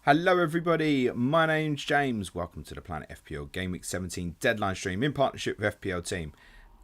Hello everybody, my name's James. Welcome to the Planet FPL Gameweek17 Deadline stream in partnership with FPL Team.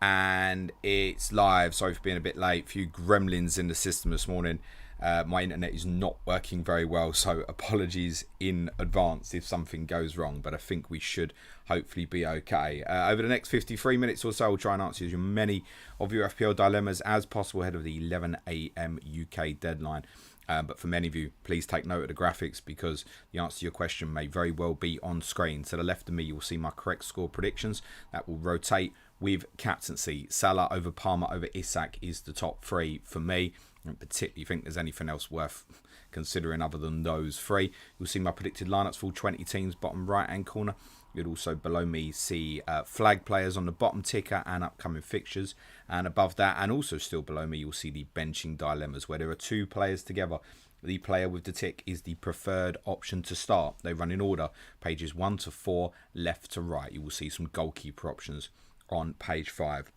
And it's live, sorry for being a bit late. A few gremlins in the system this morning. My internet is not working very well, so apologies in advance if something goes wrong. But I think we should hopefully be okay. Over the next 53 minutes or so, I'll try and answer as many of your FPL dilemmas as possible ahead of the 11 AM UK deadline. But for many of you, please take note of the graphics because the answer to your question may very well be on screen. To the left of me, you'll see my correct score predictions. That will rotate with captaincy. Salah over Palmer over Isak is the top three for me. I don't particularly think there's anything else worth considering other than those three. You'll see my predicted lineups for all 20 teams, bottom right-hand corner. You'll also below me see flag players on the bottom ticker and upcoming fixtures. And above that, and also still below me, you'll see the benching dilemmas where there are two players together. The player with the tick is the preferred option to start. They run in order, pages 1 to 4, left to right. You will see some goalkeeper options on page 5.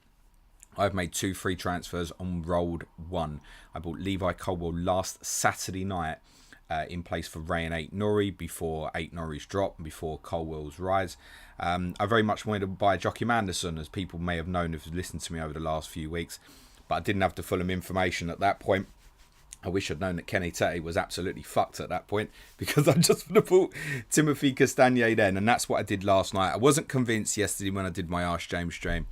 I've made 2 free transfers and rolled 1. I bought Levi Colwell last Saturday night in place for Ray and 8 Norrie before 8 Norrie's drop and before Colwell's rise. I very much wanted to buy Joachim Andersen, as people may have known if you've listened to me over the last few weeks, but I didn't have the full information at that point. I wish I'd known that Kenny Tete was absolutely fucked at that point because I just would have bought Timothy Castagne then, and that's what I did last night. I wasn't convinced yesterday when I did my Ask James stream.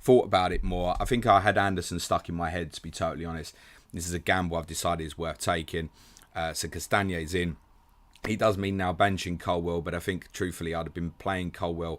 Thought about it more. I think I had Anderson stuck in my head, to be totally honest. This is a gamble I've decided is worth taking. So Castagne's in. He does mean now benching Colwell, but I think truthfully I'd have been playing Colwell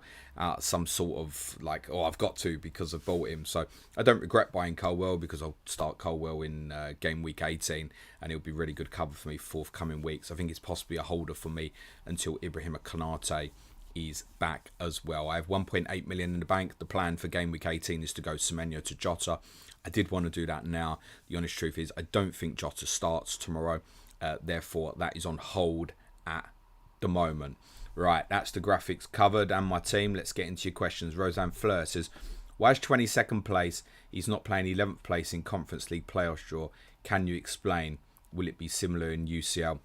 some sort of like, oh, I've got to because I've bought him. So I don't regret buying Colwell because I'll start Colwell in game week 18 and it'll be really good cover for me forthcoming weeks. I think it's possibly a holder for me until Ibrahima Konate is back as well. I have 1.8 million in the bank. The plan for game week 18 is to go Semenyo to Jota. I did want to do that now. The honest truth is I don't think Jota starts tomorrow. Therefore, that is on hold at the moment. Right, that's the graphics covered and my team. Let's get into your questions. Roseanne Fleur says, why is 22nd place? He's not playing 11th place in Conference League playoff draw. Can you explain? Will it be similar in UCL?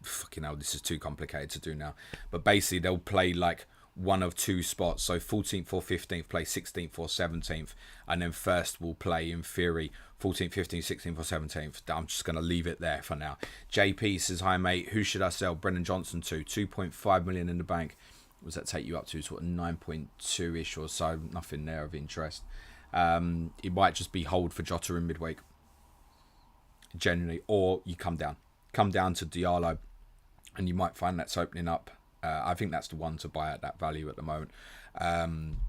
Fucking hell, this is too complicated to do now. But basically, they'll play like one of two spots. So 14th or 15th play 16th or 17th. And then first will play, in theory, 14th, 15th, 16th or 17th. I'm just going to leave it there for now. JP says, hi mate, who should I sell Brennan Johnson to? 2.5 million in the bank. What does that take you up to? Sort of 9.2-ish or so. Nothing there of interest. It might just be hold for Jota in midweek. Generally. Or you come down. Come down to Diallo. And you might find that's opening up. I think that's the one to buy at that value at the moment.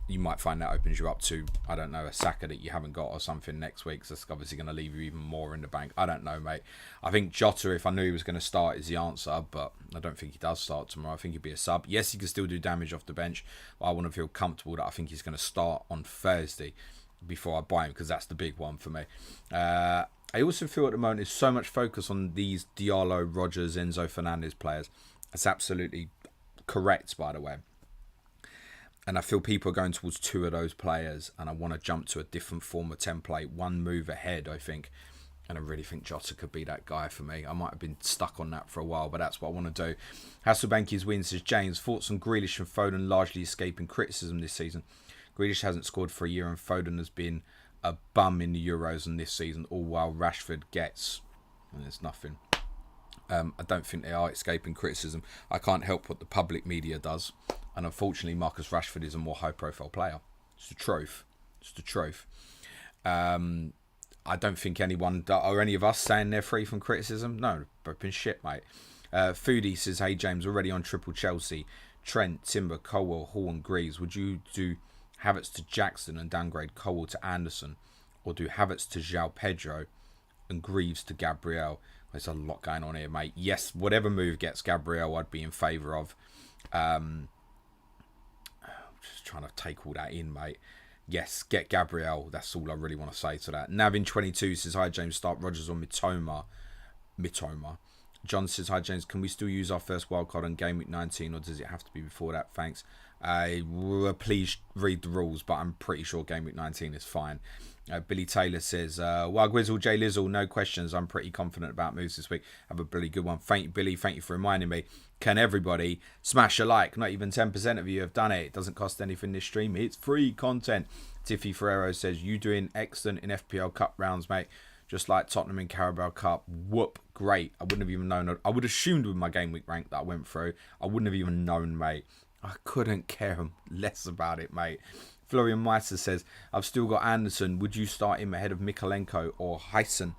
You might find that opens you up to, I don't know, a Saka that you haven't got or something next week. So that's obviously going to leave you even more in the bank. I don't know, mate. I think Jota, if I knew he was going to start, is the answer. But I don't think he does start tomorrow. I think he'd be a sub. Yes, he can still do damage off the bench. But I want to feel comfortable that I think he's going to start on Thursday before I buy him, because that's the big one for me. I also feel at the moment there's so much focus on these Diallo, Rogers, Enzo Fernandez players. That's absolutely correct, by the way. And I feel people are going towards two of those players, and I want to jump to a different form of template, one move ahead, I think. And I really think Jota could be that guy for me. I might have been stuck on that for a while, but that's what I want to do. Hasselbank's win, says James. Thoughts on Grealish and Foden largely escaping criticism this season. Grealish hasn't scored for a year, and Foden has been a bum in the Euros and this season, all while Rashford gets, and there's nothing. I don't think they are escaping criticism. I can't help what the public media does. And unfortunately, Marcus Rashford is a more high-profile player. It's the truth. It's the truth. I don't think anyone, or any of us, saying they're free from criticism. No, they've been shit, mate. Foodie says, hey, James, already on triple Chelsea. Trent, Timber, Colwell, Hall and Greaves. Would you do Havertz to Jackson and downgrade Colwell to Anderson? Or do Havertz to João Pedro and Greaves to Gabriel? There's a lot going on here, mate. Yes, whatever move gets Gabriel, I'd be in favour of. Just trying to take all that in, mate. Yes, get Gabriel. That's all I really want to say to that. Navin22 says, hi, James, start Rogers on Mitoma. John says, hi, James, can we still use our first wildcard on Game Week 19, or does it have to be before that? Thanks. Please read the rules, but I'm pretty sure Game Week 19 is fine. Billy Taylor says, well, Gwizzle, J Lizzle, no questions. I'm pretty confident about moves this week. Have a really good one. Thank you, Billy. Thank you for reminding me. Can everybody smash a like? Not even 10% of you have done it. It doesn't cost anything this stream. It's free content. Tiffy Ferrero says, you doing excellent in FPL Cup rounds, mate. Just like Tottenham in Carabao Cup. Whoop. Great. I wouldn't have even known. I would have assumed with my game week rank that I went through. I wouldn't have even known, mate. I couldn't care less about it, mate. Florian Meister says, I've still got Anderson. Would you start him ahead of Mikolenko or Heisen?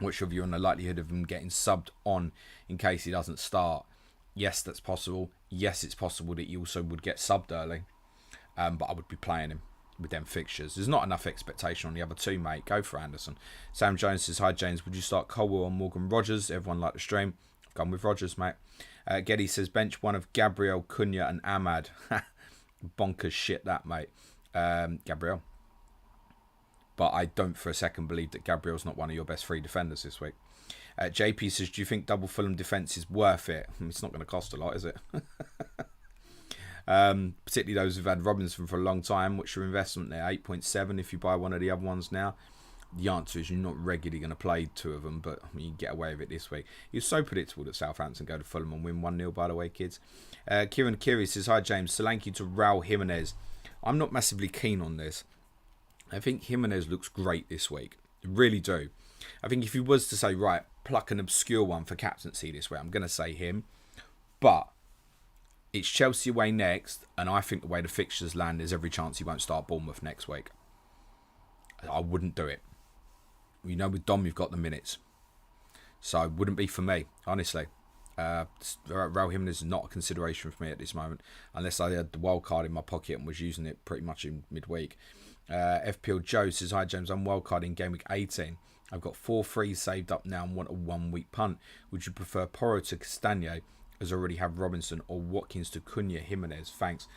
What's your view on the likelihood of him getting subbed on in case he doesn't start? Yes, that's possible. Yes, it's possible that he also would get subbed early. But I would be playing him with them fixtures. There's not enough expectation on the other two, mate. Go for Anderson. Sam Jones says, hi, James. Would you start Colwell or Morgan Rogers? Everyone liked the stream. I've gone with Rogers, mate. Geddy says, bench one of Gabriel, Cunha and Ahmad. Bonkers shit, that, mate. Gabriel. But I don't for a second believe that Gabriel's not one of your best free defenders this week. JP says, do you think double Fulham defence is worth it? It's not going to cost a lot, is it? Particularly those who've had Robinson for a long time. What's your investment there? 8.7 if you buy one of the other ones now. The answer is you're not regularly going to play two of them, but you can get away with it this week. It's so predictable that Southampton go to Fulham and win 1-0, by the way, kids. Kieran Kiri says, hi, James. Solanke to Raul Jimenez. I'm not massively keen on this. I think Jimenez looks great this week. I really do. I think if he was to say, right, pluck an obscure one for captaincy this way, I'm going to say him. But it's Chelsea away next, and I think the way the fixtures land, there's every chance he won't start Bournemouth next week. I wouldn't do it. You know, with Dom, you've got the minutes. So it wouldn't be for me, honestly. Raul Jimenez is not a consideration for me at this moment, unless I had the wild card in my pocket and was using it pretty much in midweek. FPL Joe says, hi, James. I'm wild card in Gameweek 18. I've got 4 frees saved up now and want a 1 week punt. Would you prefer Porro to Castagna, as I already have Robinson, or Watkins to Cunha Jimenez? Thanks.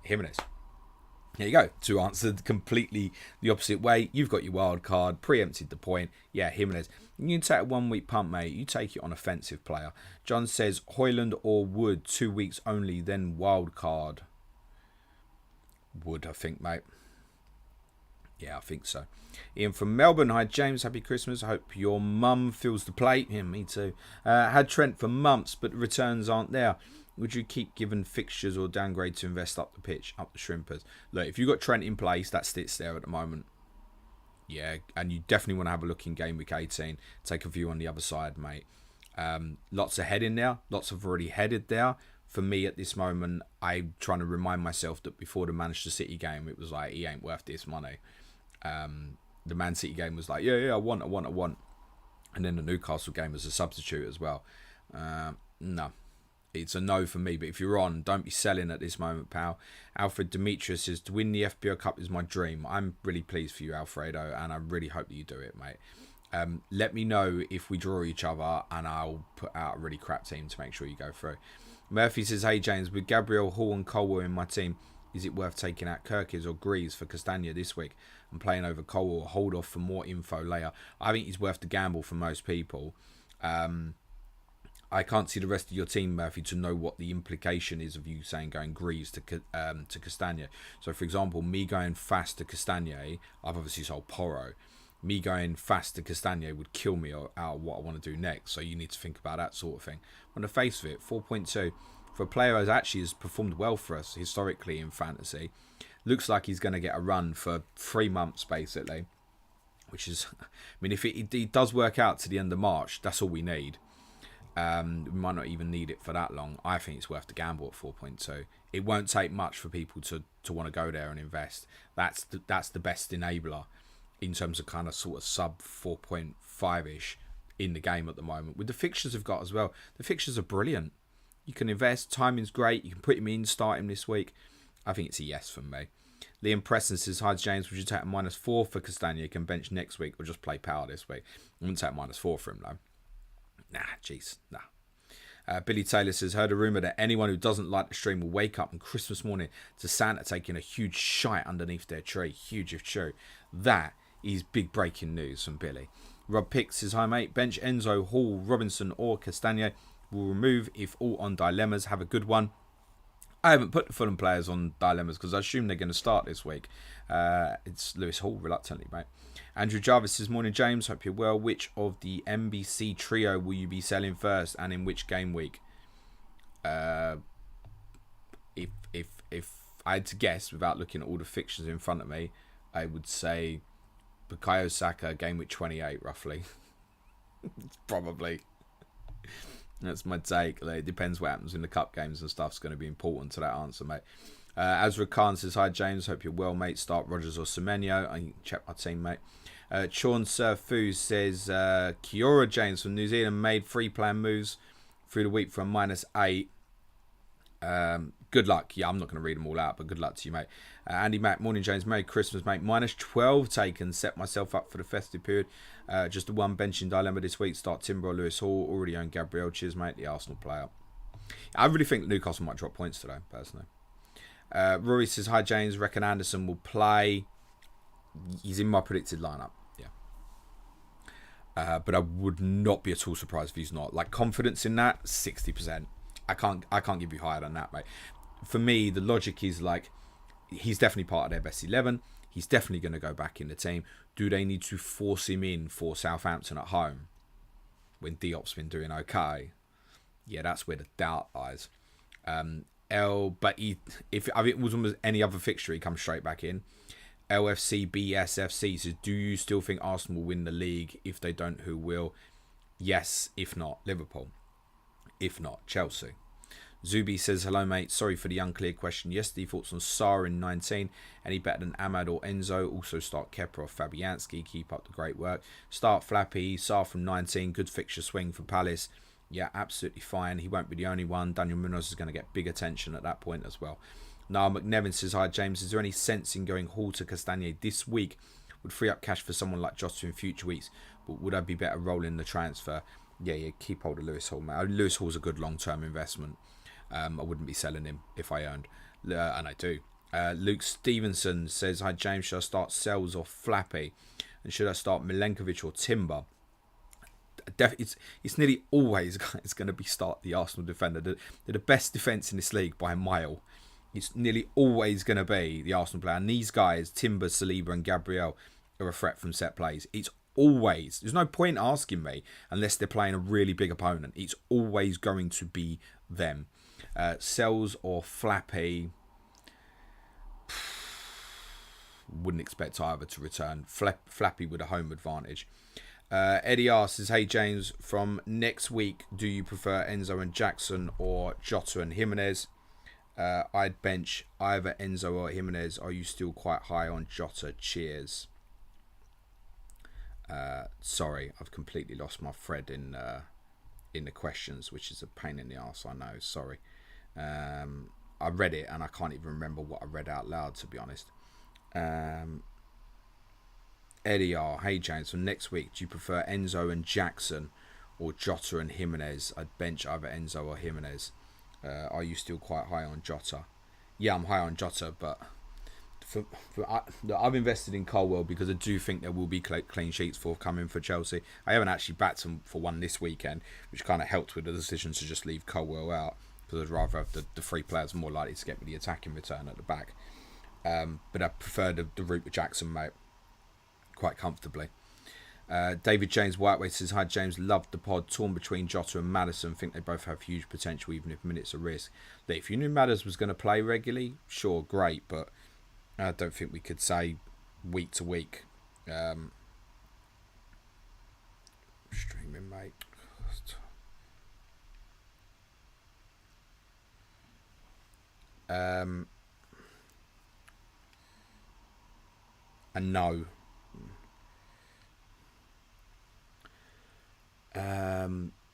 Jimenez. There you go. To answer completely the opposite way. You've got your wild card, preempted the point. Yeah, Jimenez. You can take a 1 week punt, mate. You take it on offensive player. John says, Hoyland or Wood, 2 weeks only, then wild card. Wood, I think, mate. Yeah, I think so. Ian from Melbourne. Hi, James. Happy Christmas. I hope your mum feels the plate. Yeah, me too. Had Trent for months, but the returns aren't there. Would you keep giving fixtures or downgrade to invest up the pitch, up the shrimpers? Look, if you've got Trent in place, that sits there at the moment. Yeah, and you definitely want to have a look in Game Week 18. Take a view on the other side, mate. Lots ahead in there. Lots have already headed there. For me at this moment, I'm trying to remind myself that before the Manchester City game, it was like, he ain't worth this money. The Man City game was like, yeah, I want. And then the Newcastle game was a substitute as well. No. It's a no for me, but if you're on, don't be selling at this moment, pal. Alfred Demetrius says, to win the FPL Cup is my dream. I'm really pleased for you, Alfredo, and I really hope that you do it, mate. Let me know if we draw each other, and I'll put out a really crap team to make sure you go through. Murphy says, hey, James, with Gabriel, Hall and Colwell in my team, is it worth taking out Kirkes or Greaves for Castagna this week and playing over Colwell, or hold off for more info later? I think it's worth the gamble for most people. I can't see the rest of your team, Murphy, to know what the implication is of you saying going Greaves to Castagna. So, for example, me going fast to Castagna, I've obviously sold Porro. Me going fast to Castagna would kill me out of what I want to do next. So you need to think about that sort of thing. On the face of it, 4.2 for a player who actually has performed well for us historically in fantasy. Looks like he's going to get a run for 3 months, basically. Which is, I mean, if it does work out to the end of March, that's all we need. We might not even need it for that long. I think it's worth the gamble at 4.2. It won't take much for people to want to go there and invest. That's the best enabler in terms of kind of sort of sub 4.5-ish in the game at the moment. With the fixtures we've got as well, the fixtures are brilliant. You can invest. Timing's great. You can put him in, start him this week. I think it's a yes from me. Liam Preston says, hi, James, would you take a -4 for Castagna? You can bench next week or just play power this week. I wouldn't take a -4 for him, though. Nah. Billy Taylor says, heard a rumour that anyone who doesn't like the stream will wake up on Christmas morning to Santa taking a huge shite underneath their tree. Huge if true. That is big breaking news from Billy. Rob Pick says, hi, mate. Bench Enzo, Hall, Robinson or Castagna. Will remove if all on dilemmas. Have a good one. I haven't put the Fulham players on dilemmas because I assume they're going to start this week. It's Lewis Hall, reluctantly, mate. Andrew Jarvis says, morning, James. Hope you're well. Which of the NBC trio will you be selling first and in which game week? If I had to guess without looking at all the fixtures in front of me, I would say Bukayo Saka, game week 28, roughly. Probably. That's my take. It depends what happens in the cup games and stuff's going to be important to that answer, mate. Azra Khan says, hi, James. Hope you're well, mate. Start Rodgers or Semenyo. I can check my team, mate. Sean Surfu says, Kiora James from New Zealand made 3-player moves through the week from -8. Good luck. Yeah, I'm not going to read them all out, but good luck to you, mate. Andy Mac, morning, James. Merry Christmas, mate. -12 taken. Set myself up for the festive period. Just the one benching dilemma this week. Start Timber or Lewis Hall. Already own Gabriel. Cheers, mate. The Arsenal player. I really think Newcastle might drop points today, personally. Rory says, hi, James. Reckon Anderson will play. He's in my predicted lineup. Yeah. But I would not be at all surprised if he's not. Like, confidence in that, 60%. I can't give you higher than that, mate. For me, the logic is like, he's definitely part of their best 11. He's definitely going to go back in the team. Do they need to force him in for Southampton at home when Diop's been doing okay? Yeah, that's where the doubt lies. But if it was almost any other fixture, he comes straight back in. LFC BSFC says, do you still think Arsenal will win the league? If they don't, who will? Yes, if not, Liverpool. If not, Chelsea. Zubi says, hello, mate. Sorry for the unclear question yesterday. Thoughts on Sarr in 19? Any better than Ahmad or Enzo? Also start Kepa or Fabianski. Keep up the great work. Start Flappy. Sarr from 19. Good fixture swing for Palace. Yeah, absolutely fine. He won't be the only one. Daniel Munoz is going to get big attention at that point as well. Niall McNevin says, hi, James. Is there any sense in going Hall to Castagne this week? Would free up cash for someone like Jota in future weeks. But would I be better rolling the transfer? Yeah, keep hold of Lewis Hall, mate. Lewis Hall's a good long-term investment. I wouldn't be selling him if I owned. And I do. Luke Stevenson says, hi, James. Should I start Sells or Flappy? And should I start Milenkovic or Timber? It's nearly always it's going to be start the Arsenal defender. They're the best defence in this league by a mile. It's nearly always going to be the Arsenal player. And these guys, Timber, Saliba and Gabriel, are a threat from set plays. It's always, there's no point asking me unless they're playing a really big opponent. It's always going to be them. Sells or Flappy, wouldn't expect either to return. Flappy with a home advantage. Eddie R says, hey, James, from next week, do you prefer Enzo and Jackson or Jota and Jimenez? I'd bench either Enzo or Jimenez. Are you still quite high on Jota? Cheers. Sorry, I've completely lost my thread in the questions, which is a pain in the arse, I know. Sorry. I read it and I can't even remember what I read out loud, to be honest. Eddie R, hey, James, from next week, do you prefer Enzo and Jackson or Jota and Jimenez? I'd bench either Enzo or Jimenez. Are you still quite high on Jota? Yeah, I'm high on Jota, but I've invested in Colwell because I do think there will be clean sheets forthcoming for Chelsea. I haven't actually backed them for one this weekend, which kind of helped with the decision to just leave Colwell out because I'd rather have the three players more likely to get me the attacking return at the back. But I prefer the route with Jackson, mate, quite comfortably. David James Whiteway says, hi, James, loved the pod. Torn between Jota and Maddison. Think they both have huge potential, even if minutes are risk. Look, if you knew Maddison was going to play regularly, sure, great, but I don't think we could say week to week. Streaming, mate. And no.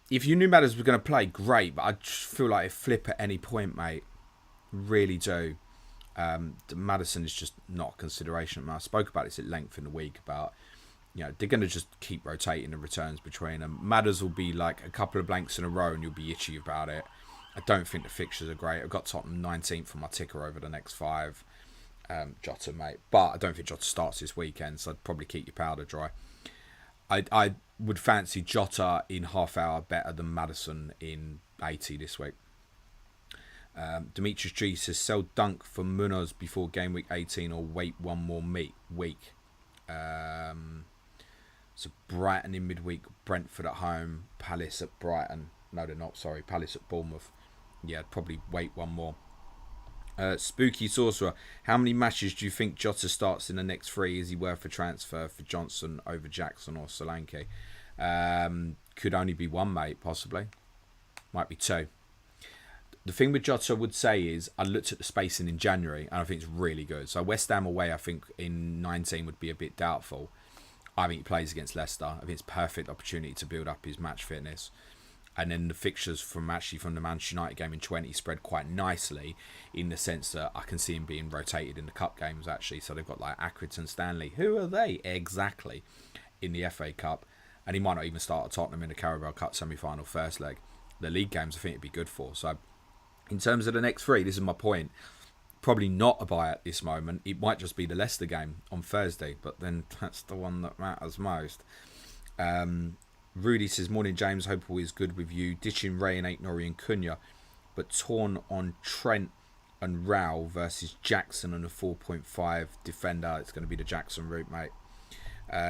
If you knew Madders was going to play, great, but I just feel like it flip at any point, mate. Really do. Maddison is just not a consideration. I spoke about this at length in the week about, they're going to just keep rotating the returns between them. Madders will be like a couple of blanks in a row and you'll be itchy about it. I don't think the fixtures are great. I've got Tottenham 19th on my ticker over the next 5. Jota, mate. But I don't think Jota starts this weekend, so I'd probably keep your powder dry. I would fancy Jota in half hour better than Maddison in 80 this week. Demetrius G says sell Dunk for Munoz before game week 18 or wait one more week. So Brighton in midweek, Brentford at home, Palace at Brighton. No, they're not. Sorry, Palace at Bournemouth. Yeah, I'd probably wait one more. Spooky Sorcerer, how many matches do you think Jota starts in the next 3? Is he worth a transfer for Johnson over Jackson or Solanke? Could only be 1, mate, possibly. Might be 2. The thing with Jota I would say is I looked at the spacing in January and I think it's really good. So West Ham away I think in 19 would be a bit doubtful. I think he plays against Leicester. I think it's a perfect opportunity to build up his match fitness. And then the fixtures from the Manchester United game in 20 spread quite nicely in the sense that I can see him being rotated in the cup games actually. So they've got like Accrington, Stanley. Who are they exactly in the FA Cup? And he might not even start at Tottenham in the Carabao Cup semi-final first leg. The league games I think it'd be good for. So in terms of the next 3, this is my point. Probably not a buy at this moment. It might just be the Leicester game on Thursday, but then that's the one that matters most. Rudy says, morning James, hope all is good with you. Ditching Ray and Nori and Cunha, but torn on Trent and Rao versus Jackson and a 4.5 defender. It's going to be the Jackson route, mate.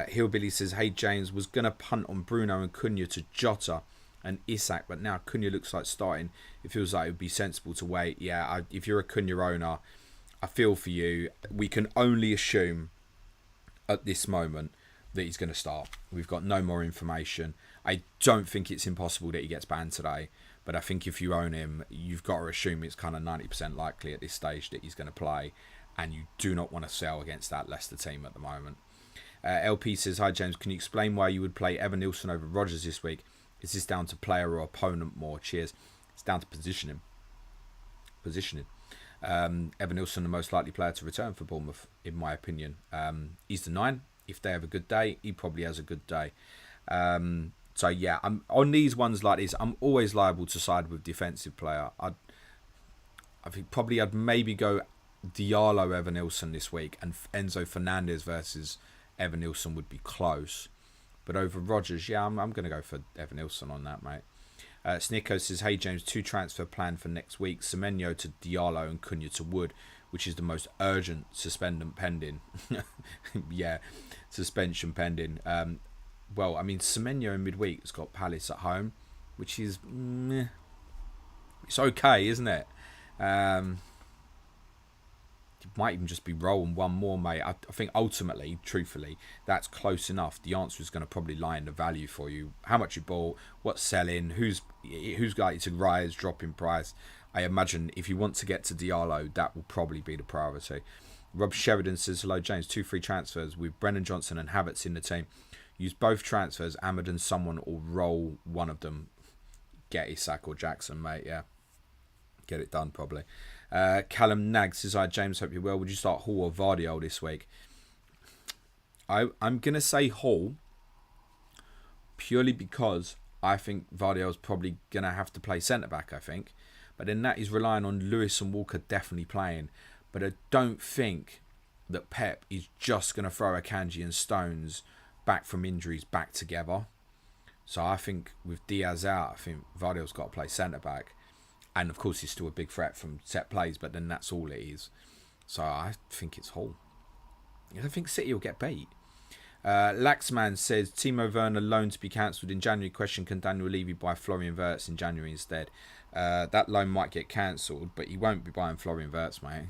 Hillbilly says, hey James, was going to punt on Bruno and Cunha to Jota and Isak, but now Cunha looks like starting. It feels like it would be sensible to wait. Yeah, if you're a Cunha owner, I feel for you. We can only assume at this moment that he's going to start. We've got no more information. I don't think it's impossible that he gets banned today, but I think if you own him, you've got to assume it's kind of 90% likely at this stage that he's going to play, and you do not want to sell against that Leicester team at the moment. LP says, hi James, can you explain why you would play Evan Nilsson over Rodgers this week? Is this down to player or opponent more? Cheers. It's down to positioning. Evan Nilsson, the most likely player to return for Bournemouth, in my opinion. He's the 9. If they have a good day, he probably has a good day. So yeah, I'm on these ones like this. I'm always liable to side with defensive player. I think probably I'd maybe go Diallo Evan Nilsson this week, and Enzo Fernandez versus Evan Nilsson would be close. But over Rodgers, yeah, I'm going to go for Evan Nilsson on that, mate. Snicko says, hey James, 2 transfer plan for next week. Semenyo to Diallo and Cunha to Wood, which is the most urgent suspendment pending. Yeah, suspension pending. Well, I mean, Semenyo in midweek has got Palace at home, which is... it's okay, isn't it? It might even just be rolling one more, mate. I think ultimately, truthfully, that's close enough. The answer is going to probably lie in the value for you. How much you bought, what's selling, who's likely to rise, drop in price. I imagine if you want to get to Diallo, that will probably be the priority. Rob Sheridan says, hello James, 2 free transfers with Brennan Johnson and Havertz in the team. Use both transfers, Amadon, someone, or roll one of them. Get Isak or Jackson, mate, yeah. Get it done, probably. Callum Nag says, hi James, hope you're well. Would you start Hall or Vardiol this week? I'm going to say Hall purely because I think Vardiol's probably going to have to play centre-back, I think. But then that is relying on Lewis and Walker definitely playing. But I don't think that Pep is just going to throw Akanji and Stones back from injuries back together. So I think with Diaz out, I think Vardiol's got to play centre-back. And of course, he's still a big threat from set plays, but then that's all it is. So I think it's Hull. I think City will get beat. Laxman says, Timo Werner loan to be cancelled in January. Question, can Daniel Levy buy Florian Wirtz in January instead? That loan might get cancelled, but he won't be buying Florian Wirtz, mate.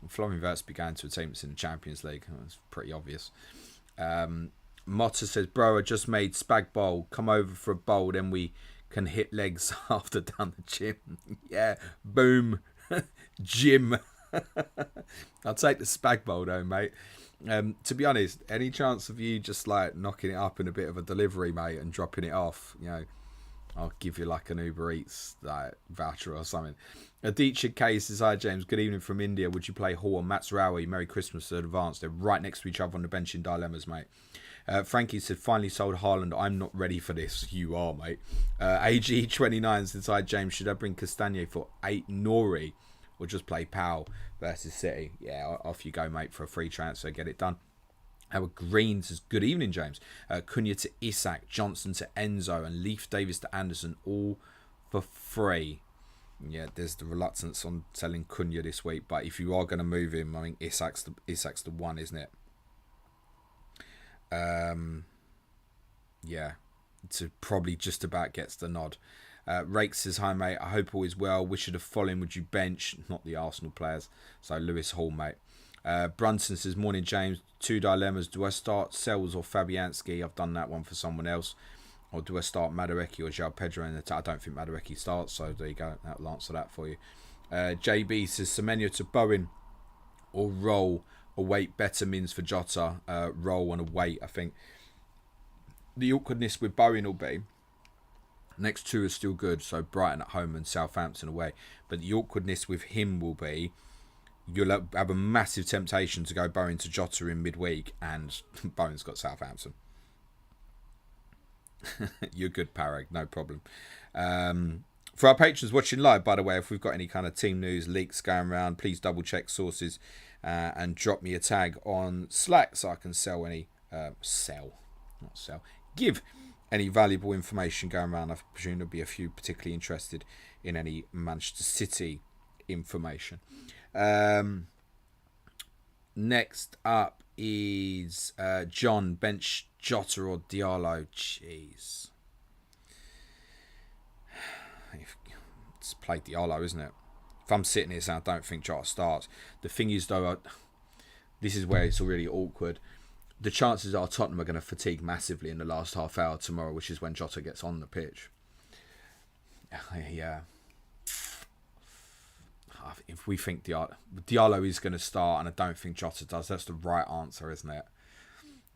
Florian Wirtz be going to a team that's in the Champions League. That's pretty obvious. Motta says, bro, I just made spag bowl. Come over for a bowl, then we can hit legs after down the gym. Yeah, boom. Gym. I'll take the spag bowl though, mate. To be honest, any chance of you just like knocking it up in a bit of a delivery, mate, and dropping it off, you know, I'll give you like an Uber Eats like voucher or something. Aditya K says, hi James, good evening from India. Would you play Hall and Matsurawi? Merry Christmas in advance. They're right next to each other on the bench in dilemmas, mate. Frankie said, finally sold Haaland. I'm not ready for this. You are, mate. AG29 says, hi James, should I bring Castagne for 8 Nori or just play Powell versus City? Yeah, off you go, mate, for a free transfer. Get it done. Howard Green says, good evening, James. Cunha to Isak, Johnson to Enzo, and Leaf Davis to Anderson, all for free. Yeah, there's the reluctance on selling Cunha this week, but if you are going to move him, I mean, Isak's the one, isn't it? Yeah, it's probably just about gets the nod. Rake says, hi mate, I hope all is well. Wish you'd have followed, would you bench? Not the Arsenal players. So Lewis Hall, mate. Brunson says, morning James, 2 dilemmas. Do I start Sells or Fabianski? I've done that one for someone else. Or do I start Madueke or João Pedro in the I don't think Madueke starts, so there you go. That'll answer that for you. JB says, Semenyo to Bowen or roll or wait. Better means for Jota. Roll and a wait, I think. The awkwardness with Bowen will be next two are still good, so Brighton at home and Southampton away. But the awkwardness with him will be you'll have a massive temptation to go Bowen to Jota in midweek, and Bowen's got Southampton. You're good, Parag, no problem. For our patrons watching live, by the way, if we've got any kind of team news leaks going around, please double check sources and drop me a tag on Slack so I can give any valuable information going around. I presume there'll be a few particularly interested in any Manchester City information. Next up is John, bench Jota or Diallo. Jeez. It's play Diallo, isn't it? If I'm sitting here saying I don't think Jota starts. The thing is, though, this is where it's really awkward. The chances are Tottenham are going to fatigue massively in the last half hour tomorrow, which is when Jota gets on the pitch. Yeah. If we think Diallo is going to start, and I don't think Jota does, that's the right answer, isn't it?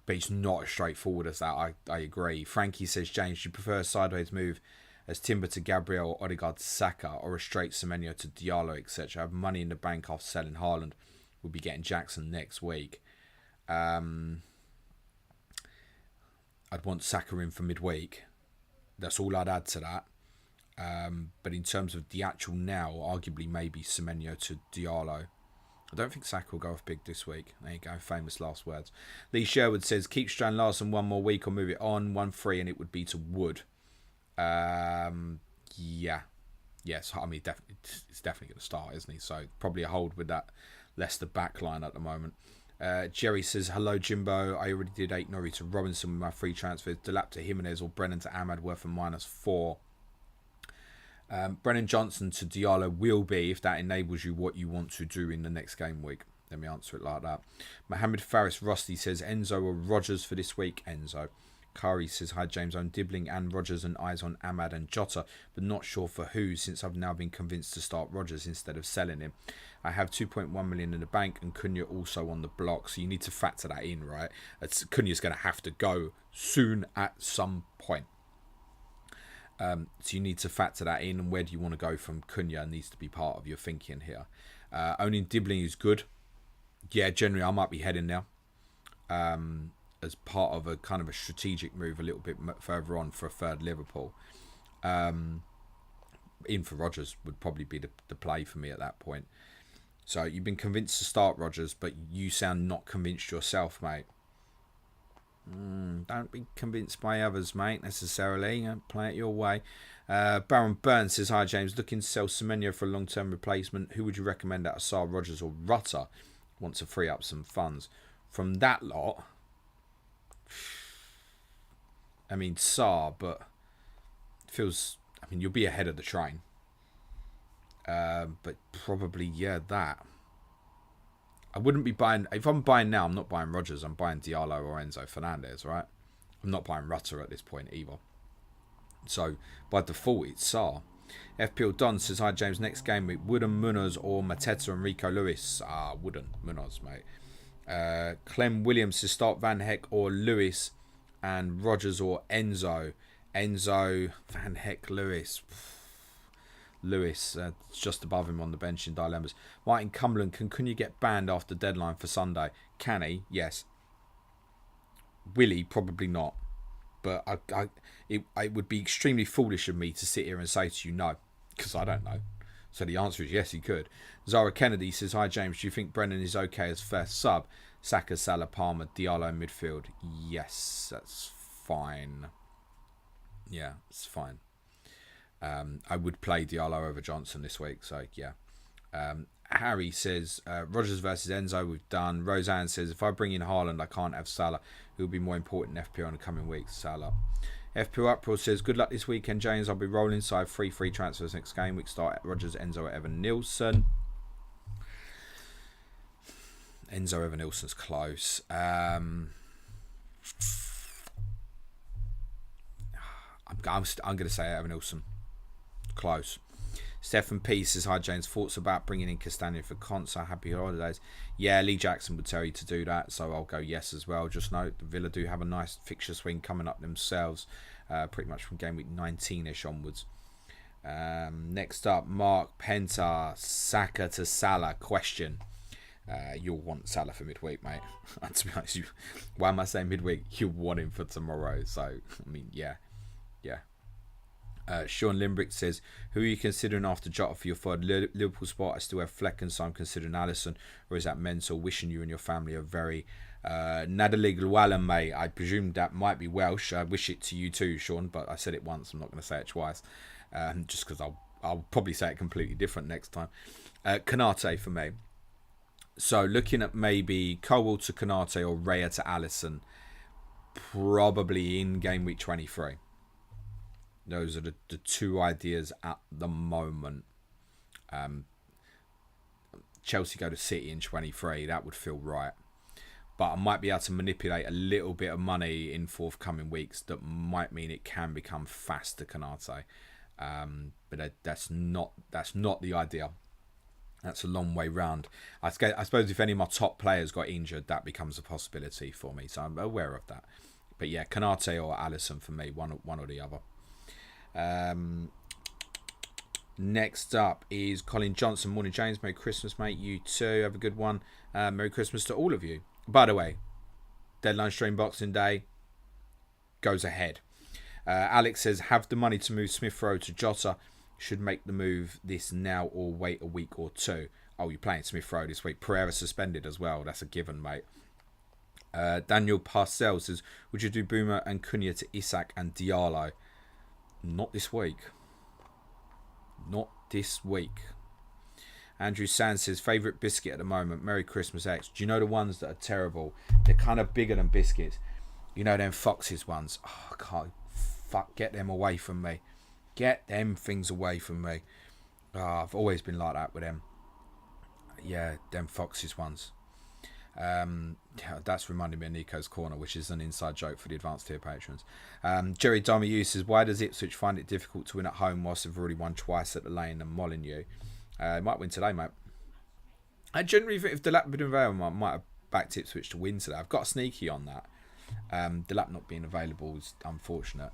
But it's not as straightforward as that. I agree. Frankie says, James, do you prefer a sideways move as Timber to Gabriel or Odegaard to Saka, or a straight Semenyo to Diallo, etc.? I have money in the bank after selling Haaland. We'll be getting Jackson next week. I'd want Saka in for midweek. That's all I'd add to that. But in terms of the actual now, arguably maybe Semenyo to Diallo. I don't think Saka will go off big this week. There you go, famous last words. Lee Sherwood says, keep Strand Larsen one more week or move it on. 1-3 and it would be to Wood. Yeah. Yes, I mean, it's definitely going to start, isn't he? So probably a hold with that Leicester backline at the moment. Jerry says, hello Jimbo, I already did 8 Norrie to Robinson with my free transfers. Delap to Jimenez or Brennan to Ahmad worth a -4. Brennan Johnson to Diallo will be, if that enables you what you want to do in the next game week. Let me answer it like that. Mohammed Faris Rusty says, Enzo or Rodgers for this week? Enzo. Kari says, hi James, I'm dibbling and Rodgers and eyes on Ahmad and Jota, but not sure for who, since I've now been convinced to start Rodgers instead of selling him. I have 2.1 million in the bank and Cunha also on the block, so you need to factor that in, right? Cunha's going to have to go soon at some point. So you need to factor that in, and where do you want to go from Cunha needs to be part of your thinking here. Owning Dibbling is good. Yeah, generally I might be heading now as part of a kind of a strategic move a little bit further on for a third Liverpool. In for Rodgers would probably be the play for me at that point. So you've been convinced to start Rodgers, but you sound not convinced yourself, mate. Don't be convinced by others, mate, necessarily. Play it your way. Baron Burns says, hi James, looking to sell Semenyo for a long-term replacement. Who would you recommend out of Sarr, Rodgers or Rutter? Want to free up some funds. From that lot, I mean, Sarr, but feels, I mean, you'll be ahead of the train. But probably, yeah, that. I wouldn't be buying, if I'm buying now, I'm not buying Rodgers, I'm buying Diallo or Enzo Fernandez, right? I'm not buying Rutter at this point either. So, by default, it's Sarr. FPL Don says, hi James, next game week, Wooden Munoz or Mateta and Rico Lewis? Wooden Munoz, mate. Clem Williams says, start Van Heck or Lewis, and Rodgers or Enzo. Enzo, Van Heck, Lewis. Lewis, just above him on the bench in dilemmas. Martin Cumberland, can you get banned after deadline for Sunday? Can he? Yes. Will he? Probably not. But it would be extremely foolish of me to sit here and say to you no, because I don't know. So the answer is yes, he could. Zara Kennedy says, hi James, do you think Brennan is okay as first sub? Saka, Salah, Palmer, Diallo in midfield? Yes, that's fine. Yeah, it's fine. I would play Diallo over Johnson this week. So, yeah. Harry says, Rodgers versus Enzo, we've done. Roseanne says, if I bring in Haaland, I can't have Salah. Who will be more important in FPL in the coming weeks? Salah. FPL Uproar says, good luck this weekend, James. I'll be rolling, so I have 3 free transfers next game. We start at Rodgers, Enzo, Evan Nilsson. Enzo, Evan Nilsson's close. I'm going to say Evan Nilsson. Close. Stefan P says, hi James, thoughts about bringing in Castagna for Consa, happy holidays. Yeah, Lee Jackson would tell you to do that, so I'll go yes as well. Just note, the Villa do have a nice fixture swing coming up themselves, pretty much from game week 19ish onwards. Next up, Mark Penta, Saka to Salah question. You'll want Salah for midweek, mate. To be honest, why am I saying midweek? You'll want him for tomorrow, so, I mean, yeah. Sean Limbrick says, who are you considering after Jota for your third Liverpool spot? I still have Fleck, and so I'm considering Alisson, or is that mental? Wishing you and your family a very Nadalig Llewellyn, mate. I presume that might be Welsh. I wish it to you too, Sean, but I said it once. I'm not going to say it twice, just because I'll probably say it completely different next time. Konate for me. So looking at maybe Colwell to Konate or Raya to Alisson, probably in game week 23. Those are the 2 ideas at the moment. Chelsea go to City in 23. That would feel right. But I might be able to manipulate a little bit of money in forthcoming weeks that might mean it can become fast to Konate. But that's not the idea. That's a long way round. I suppose if any of my top players got injured, that becomes a possibility for me. So I'm aware of that. But yeah, Konate or Alisson for me, one or the other. Next up is Colin Johnson. Morning, James. Merry Christmas, mate. You too. Have a good one. Merry Christmas to all of you. By the way, deadline stream Boxing Day goes ahead. Alex says, have the money to move Smith Rowe to Jota. Should make the move this now or wait a week or 2. Oh, you're playing Smith Rowe this week. Pereira suspended as well. That's a given, mate. Daniel Parcell says, would you do Boomer and Cunha to Isak and Diallo? Not this week. Not this week. Andrew Sands says, favourite biscuit at the moment, Merry Christmas X. Do you know the ones that are terrible? They're kind of bigger than biscuits. You know them Foxes ones. Oh, I can't. Fuck, get them away from me. Get them things away from me. Oh, I've always been like that with them. Yeah, them Foxes ones. That's reminding me of Nico's Corner, which is an inside joke for the advanced tier patrons. Jerry Domerue says, why does Ipswich find it difficult to win at home whilst they've already won twice at the Lane and Molineux? Might win today, mate. I generally think if Delap had been available, I might have backed Ipswich to win today. I've got a sneaky on that. Delap not being available is unfortunate.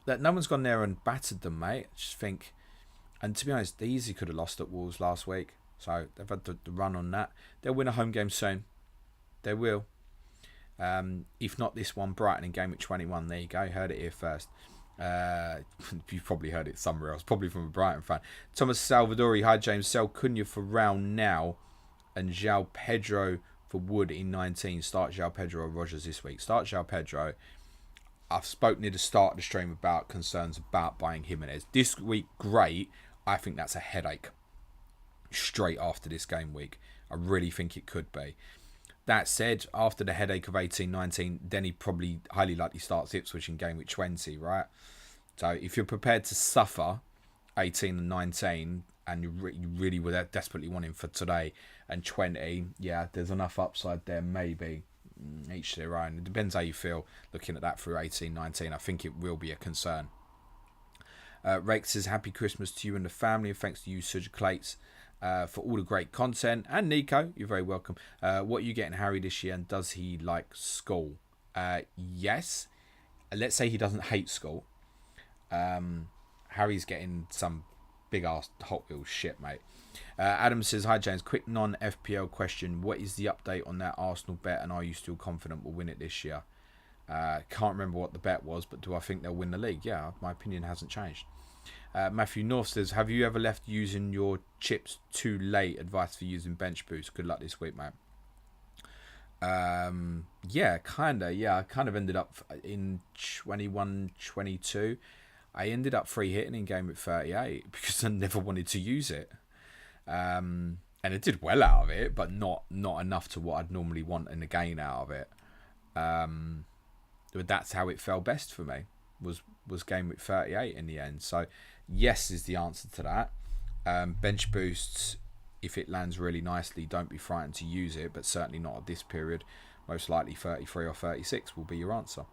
That no one's gone there and battered them, mate. I just think, and to be honest, they easily could have lost at Wolves last week. So they've had the run on that. They'll win a home game soon. They will. If not this one, Brighton in game week 21. There you go. Heard it here first. You probably heard it somewhere else. Probably from a Brighton fan. Thomas Salvadori. Hi James. Sell Cunha for Raul now. And João Pedro for Wood in 19. Start João Pedro or Rodgers this week. Start João Pedro. I've spoken at the start of the stream about concerns about buying Jimenez. This week, great. I think that's a headache. Straight after this game week. I really think it could be. That said, after the headache of 18-19, then he probably highly likely starts Ipswich in game week 20, right? So if you're prepared to suffer 18 and 19 and you really would desperately want him for today and 20, yeah, there's enough upside there maybe. Each to their own. It depends how you feel looking at that through 18-19. I think it will be a concern. Rex says, happy Christmas to you and the family, and thanks to you, Surgical Clates, for all the great content. And Nico, you're very welcome. What are you getting Harry this year, and does he like school? Yes. Let's say he doesn't hate school. Harry's getting some big ass Hot Wheels shit, mate. Adam says, hi James, quick non-FPL question. What is the update on that Arsenal bet, and are you still confident we'll win it this year? Can't remember what the bet was, but do I think they'll win the league? Yeah, my opinion hasn't changed. Matthew North says, have you ever left using your chips too late? Advice for using bench boost. Good luck this week, mate. Yeah, kinda. Yeah, I kind of ended up in 21-22. I ended up free hitting in game week 38 because I never wanted to use it. And it did well out of it, but not enough to what I'd normally want in a gain out of it. But that's how it fell best for me, was game week 38 in the end. So yes is the answer to that. Bench boosts, if it lands really nicely, don't be frightened to use it, but certainly not at this period. Most likely 33 or 36 will be your answer.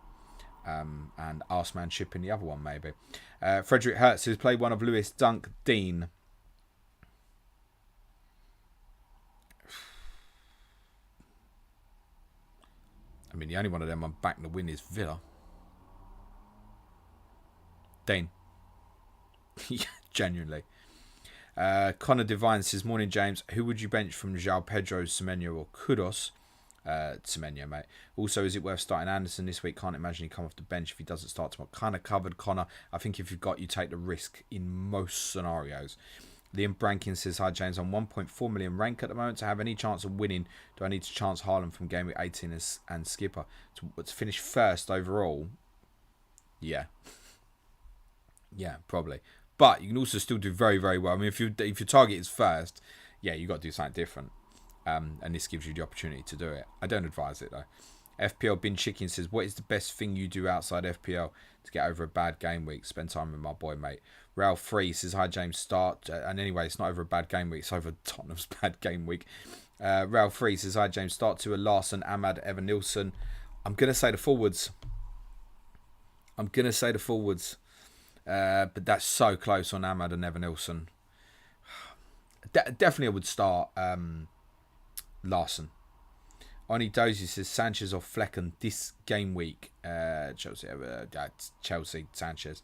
And Arsemanship in the other one, maybe. Frederick Hertz has played one of Lewis, Dunk, Dean. I mean, the only one of them I'm backing to win is Villa. Dean. Genuinely. Connor Devine says, morning, James. Who would you bench from João Pedro, Semenyo, or Kudos? Semenyo, mate. Also, is it worth starting Anderson this week? Can't imagine he'd come off the bench if he doesn't start tomorrow. Kind of covered, Connor. I think if you've got, you take the risk in most scenarios. Liam Brankin says, hi, James. I'm 1.4 million rank at the moment. To have any chance of winning, do I need to chance Haaland from game week 18 and Skipper to finish first overall? Yeah. Yeah, probably. But you can also still do very, very well. I mean, if your target is first, yeah, you've got to do something different. And this gives you the opportunity to do it. I don't advise it, though. FPL Bin Chicken says, what is the best thing you do outside FPL to get over a bad game week? Spend time with my boy, mate. Ralph Free says, hi, James, start. And anyway, it's not over a bad game week. It's over Tottenham's bad game week. Ralph Free says, hi, James, start to a Larson, Ahmad, Evan Nilsson. I'm going to say the forwards. But that's so close on Ahmad and Evan Nilsson. Definitely I would start Larson. Oni Dozy says Sanchez or Flecken this game week. Chelsea, Sanchez.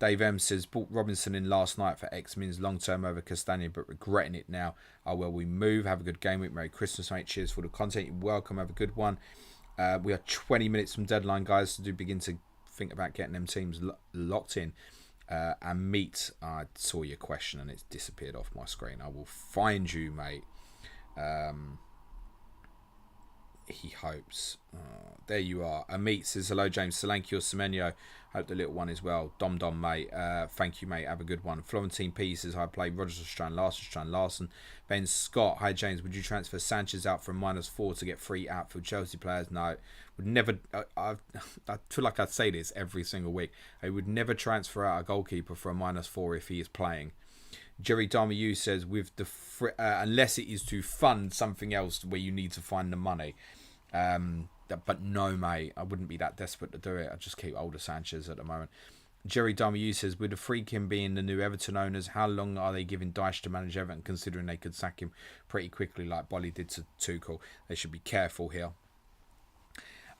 Dave M says bought Robinson in last night for X Mins long term over Castagna, but regretting it now. Oh well, we move. Have a good game week. Merry Christmas, mate. Cheers for the content. You're welcome. Have a good one. We are 20 minutes from deadline, guys, to begin to think about getting them teams locked in. And Meat, I saw your question and it's disappeared off my screen. I will find you, mate. He hopes. There you are. Amit says, hello, James. Solanke or Semenyo. Hope the little one is well. Dom, mate. Thank you, mate. Have a good one. Florentine P says, I play Rogers, Larson. Ben Scott, hi, James. Would you transfer Sanchez out from -4 to get free outfield Chelsea players? No. Would never. I feel like I'd say this every single week. I would never transfer out a goalkeeper for a -4 if he is playing. Jerry Darmayu says, with the unless it is to fund something else where you need to find the money. But no, mate, I wouldn't be that desperate to do it. I'd just keep older Sanchez at the moment. Jerry Darmayu says, with the Freakin being the new Everton owners, how long are they giving Dyche to manage Everton, considering they could sack him pretty quickly like Bolly did to Tuchel? They should be careful here.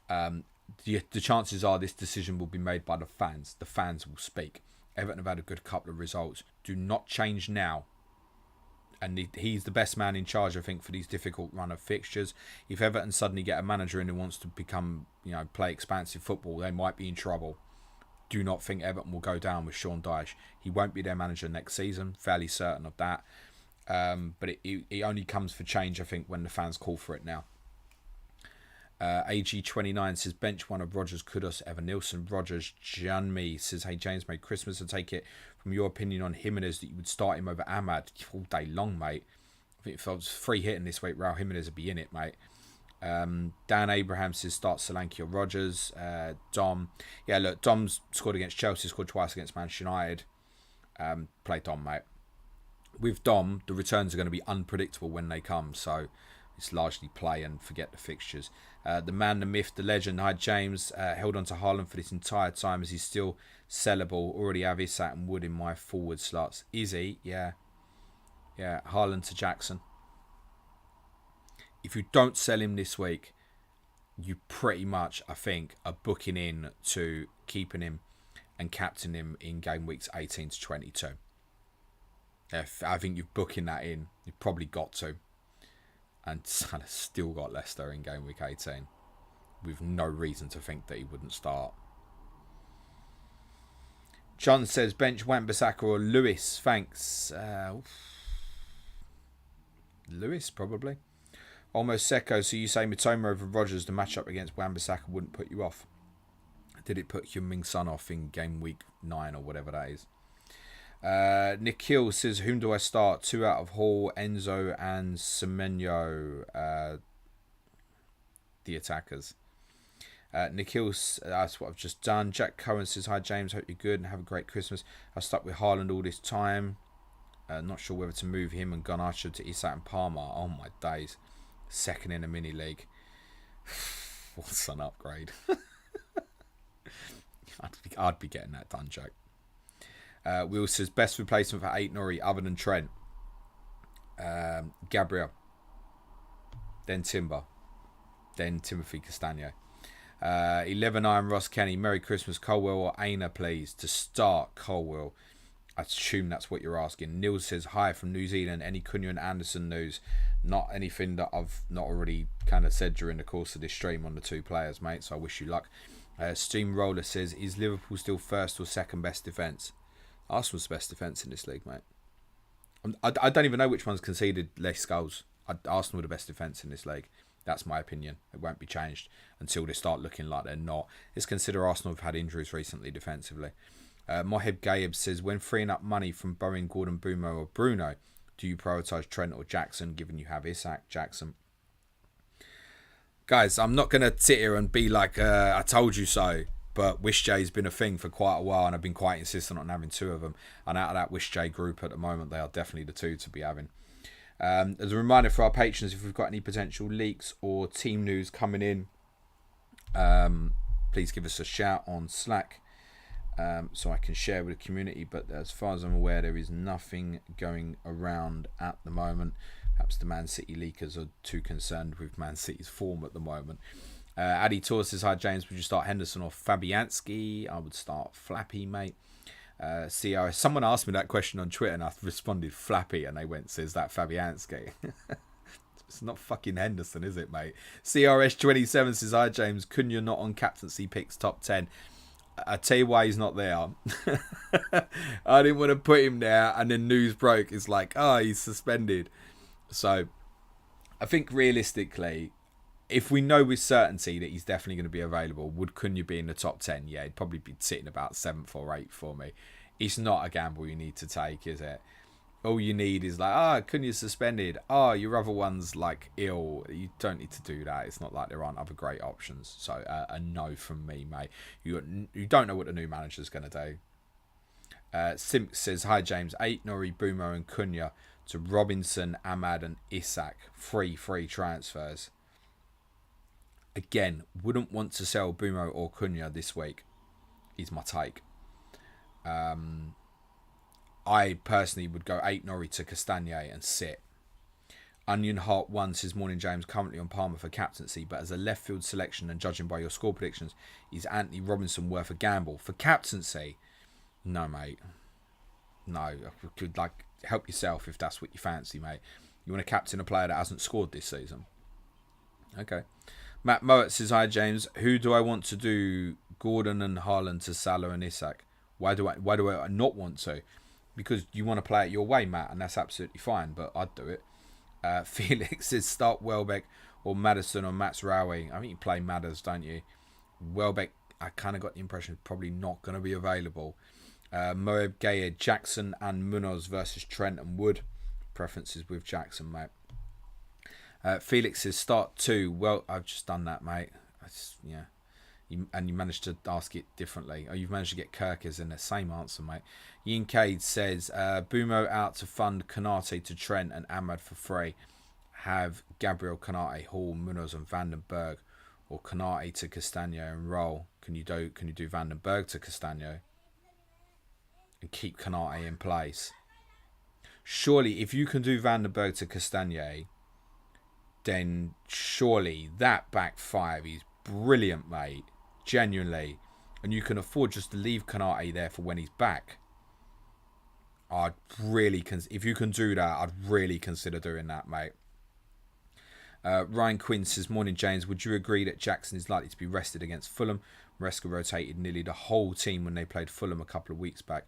The chances are this decision will be made by the fans. The fans will speak. Everton have had a good couple of results. Do not change now. And he's the best man in charge, I think, for these difficult run of fixtures. If Everton suddenly get a manager in who wants to become, play expansive football, they might be in trouble. Do not think Everton will go down with Sean Dyche. He won't be their manager next season, fairly certain of that. But it only comes for change, I think, when the fans call for it now. AG29 says, bench one of Rogers, Kudos, Evan Nilsson. Rogers, Janmi says, hey, James, Merry Christmas. I take it from your opinion on Jimenez that you would start him over Ahmad all day long, mate. I think if I was free hitting this week, Raul Jimenez would be in it, mate. Dan Abraham says, start Solanke or Rogers. Dom. Yeah, look, Dom's scored against Chelsea, scored twice against Manchester United. Play Dom, mate. With Dom, the returns are going to be unpredictable when they come, so it's largely play and forget the fixtures. The man, the myth, the legend, hi James, held on to Haaland for this entire time as he's still sellable. Already have Isak and Wood in my forward slots. Is he? Yeah. Yeah, Haaland to Jackson. If you don't sell him this week, you pretty much, I think, are booking in to keeping him and captaining him in game weeks 18 to 22. I think you're booking that in. You've probably got to. And Salah's still got Leicester in game week 18 with no reason to think that he wouldn't start. John says bench Wan-Bissaka or Lewis. Thanks. Lewis probably. Almost Secco. So you say Mitoma over Rodgers, the matchup against Wan-Bissaka wouldn't put you off? Did it put Hyun-Min Son off in game week 9 or whatever that is? Nikhil says, whom do I start? 2 out of Hall, Enzo and Semenyo, the attackers. Nikhil, that's what I've just done. Jack Cohen says, hi James, hope you're good and have a great Christmas. I stuck with Haaland all this time. Not sure whether to move him and Garnacho to Isak and Palmer. Oh my days. Second in a mini league. What's an upgrade? I'd be getting that done, Jack. Will says, best replacement for Aït-Nouri other than Trent. Gabriel. Then Timber. Then Timothy Castagno. 11 Iron Ross Kenny. Merry Christmas, Colwell or Aina, please. To start, Colwell. I assume that's what you're asking. Neil says, hi from New Zealand. Any Cunha and Anderson news? Not anything that I've not already kind of said during the course of this stream on the 2 players, mate. So I wish you luck. Steamroller says, is Liverpool still first or second best defence? Arsenal's the best defence in this league, mate. I don't even know which one's conceded less goals. Arsenal are the best defence in this league. That's my opinion. It won't be changed until they start looking like they're not. Let's consider Arsenal have had injuries recently defensively. Mohib Gaib says, when freeing up money from Bowen, Gordon, Bumo or Bruno, do you prioritise Trent or Jackson, given you have Isak, Jackson? Guys, I'm not going to sit here and be like, I told you so. But Wish J's been a thing for quite a while, and I've been quite insistent on having 2 of them. And out of that Wish J group at the moment, they are definitely the 2 to be having. As a reminder for our patrons, if we've got any potential leaks or team news coming in, please give us a shout on Slack so I can share with the community. But as far as I'm aware, there is nothing going around at the moment. Perhaps the Man City leakers are too concerned with Man City's form at the moment. Addy Tor says, hi James, would you start Henderson or Fabianski? I would start Flappy, mate. CRS, someone asked me that question on Twitter and I responded Flappy and they went, says that Fabianski? It's not fucking Henderson, is it, mate? CRS27 says, hi James, Cunha not on captaincy picks top 10. I tell you why he's not there. I didn't want to put him there and then news broke. It's like, oh, he's suspended. So I think realistically, if we know with certainty that he's definitely going to be available, would Cunha be in the top 10? Yeah, he'd probably be sitting about 7th or 8th for me. It's not a gamble you need to take, is it? All you need is like, Cunha's suspended. Your other one's like ill. You don't need to do that. It's not like there aren't other great options. So a no from me, mate. You don't know what the new manager's going to do. Simp says, hi James, Aït-Nouri, Bumo and Cunha to Robinson, Ahmad and Isak. Free transfers. Again, wouldn't want to sell Bumo or Cunha this week, is my take. I personally would go Aït-Nouri to Castagnier and sit. Onion Heart 1 says, morning James, currently on Palmer for captaincy, but as a left field selection and judging by your score predictions, is Anthony Robinson worth a gamble? For captaincy, no mate. No, could help yourself if that's what you fancy, mate. You want to captain a player that hasn't scored this season? Okay. Matt Mowat says, hi James, who do I want to do Gordon and Haaland to Salah and Isak? Why do I not want to? Because you want to play it your way, Matt, and that's absolutely fine, but I'd do it. Felix says, start Welbeck or Maddison or Matt's Rowie. I think you play Madders, don't you? Welbeck, I kind of got the impression is probably not going to be available. Moeb Gaye, Jackson and Munoz versus Trent and Wood. Preferences with Jackson, mate. Felix says, start 2. Well, I've just done that, mate. You managed to ask it differently. You've managed to get Kirkers in the same answer, mate. Ian Cade says, Bumo out to fund Konate to Trent and Ahmad for free. Have Gabriel, Konate, Hall, Munoz and Vandenberg, or Konate to Castagno and roll. Can you do Vandenberg to Castagno and keep Konate in place? Surely, if you can do Vandenberg to Castagno, then surely that back 5 is brilliant, mate. Genuinely. And you can afford just to leave Konate there for when he's back. I'd really if you can do that, I'd really consider doing that, mate. Ryan Quinn says, morning James, would you agree that Jackson is likely to be rested against Fulham? Maresca rotated nearly the whole team when they played Fulham a couple of weeks back.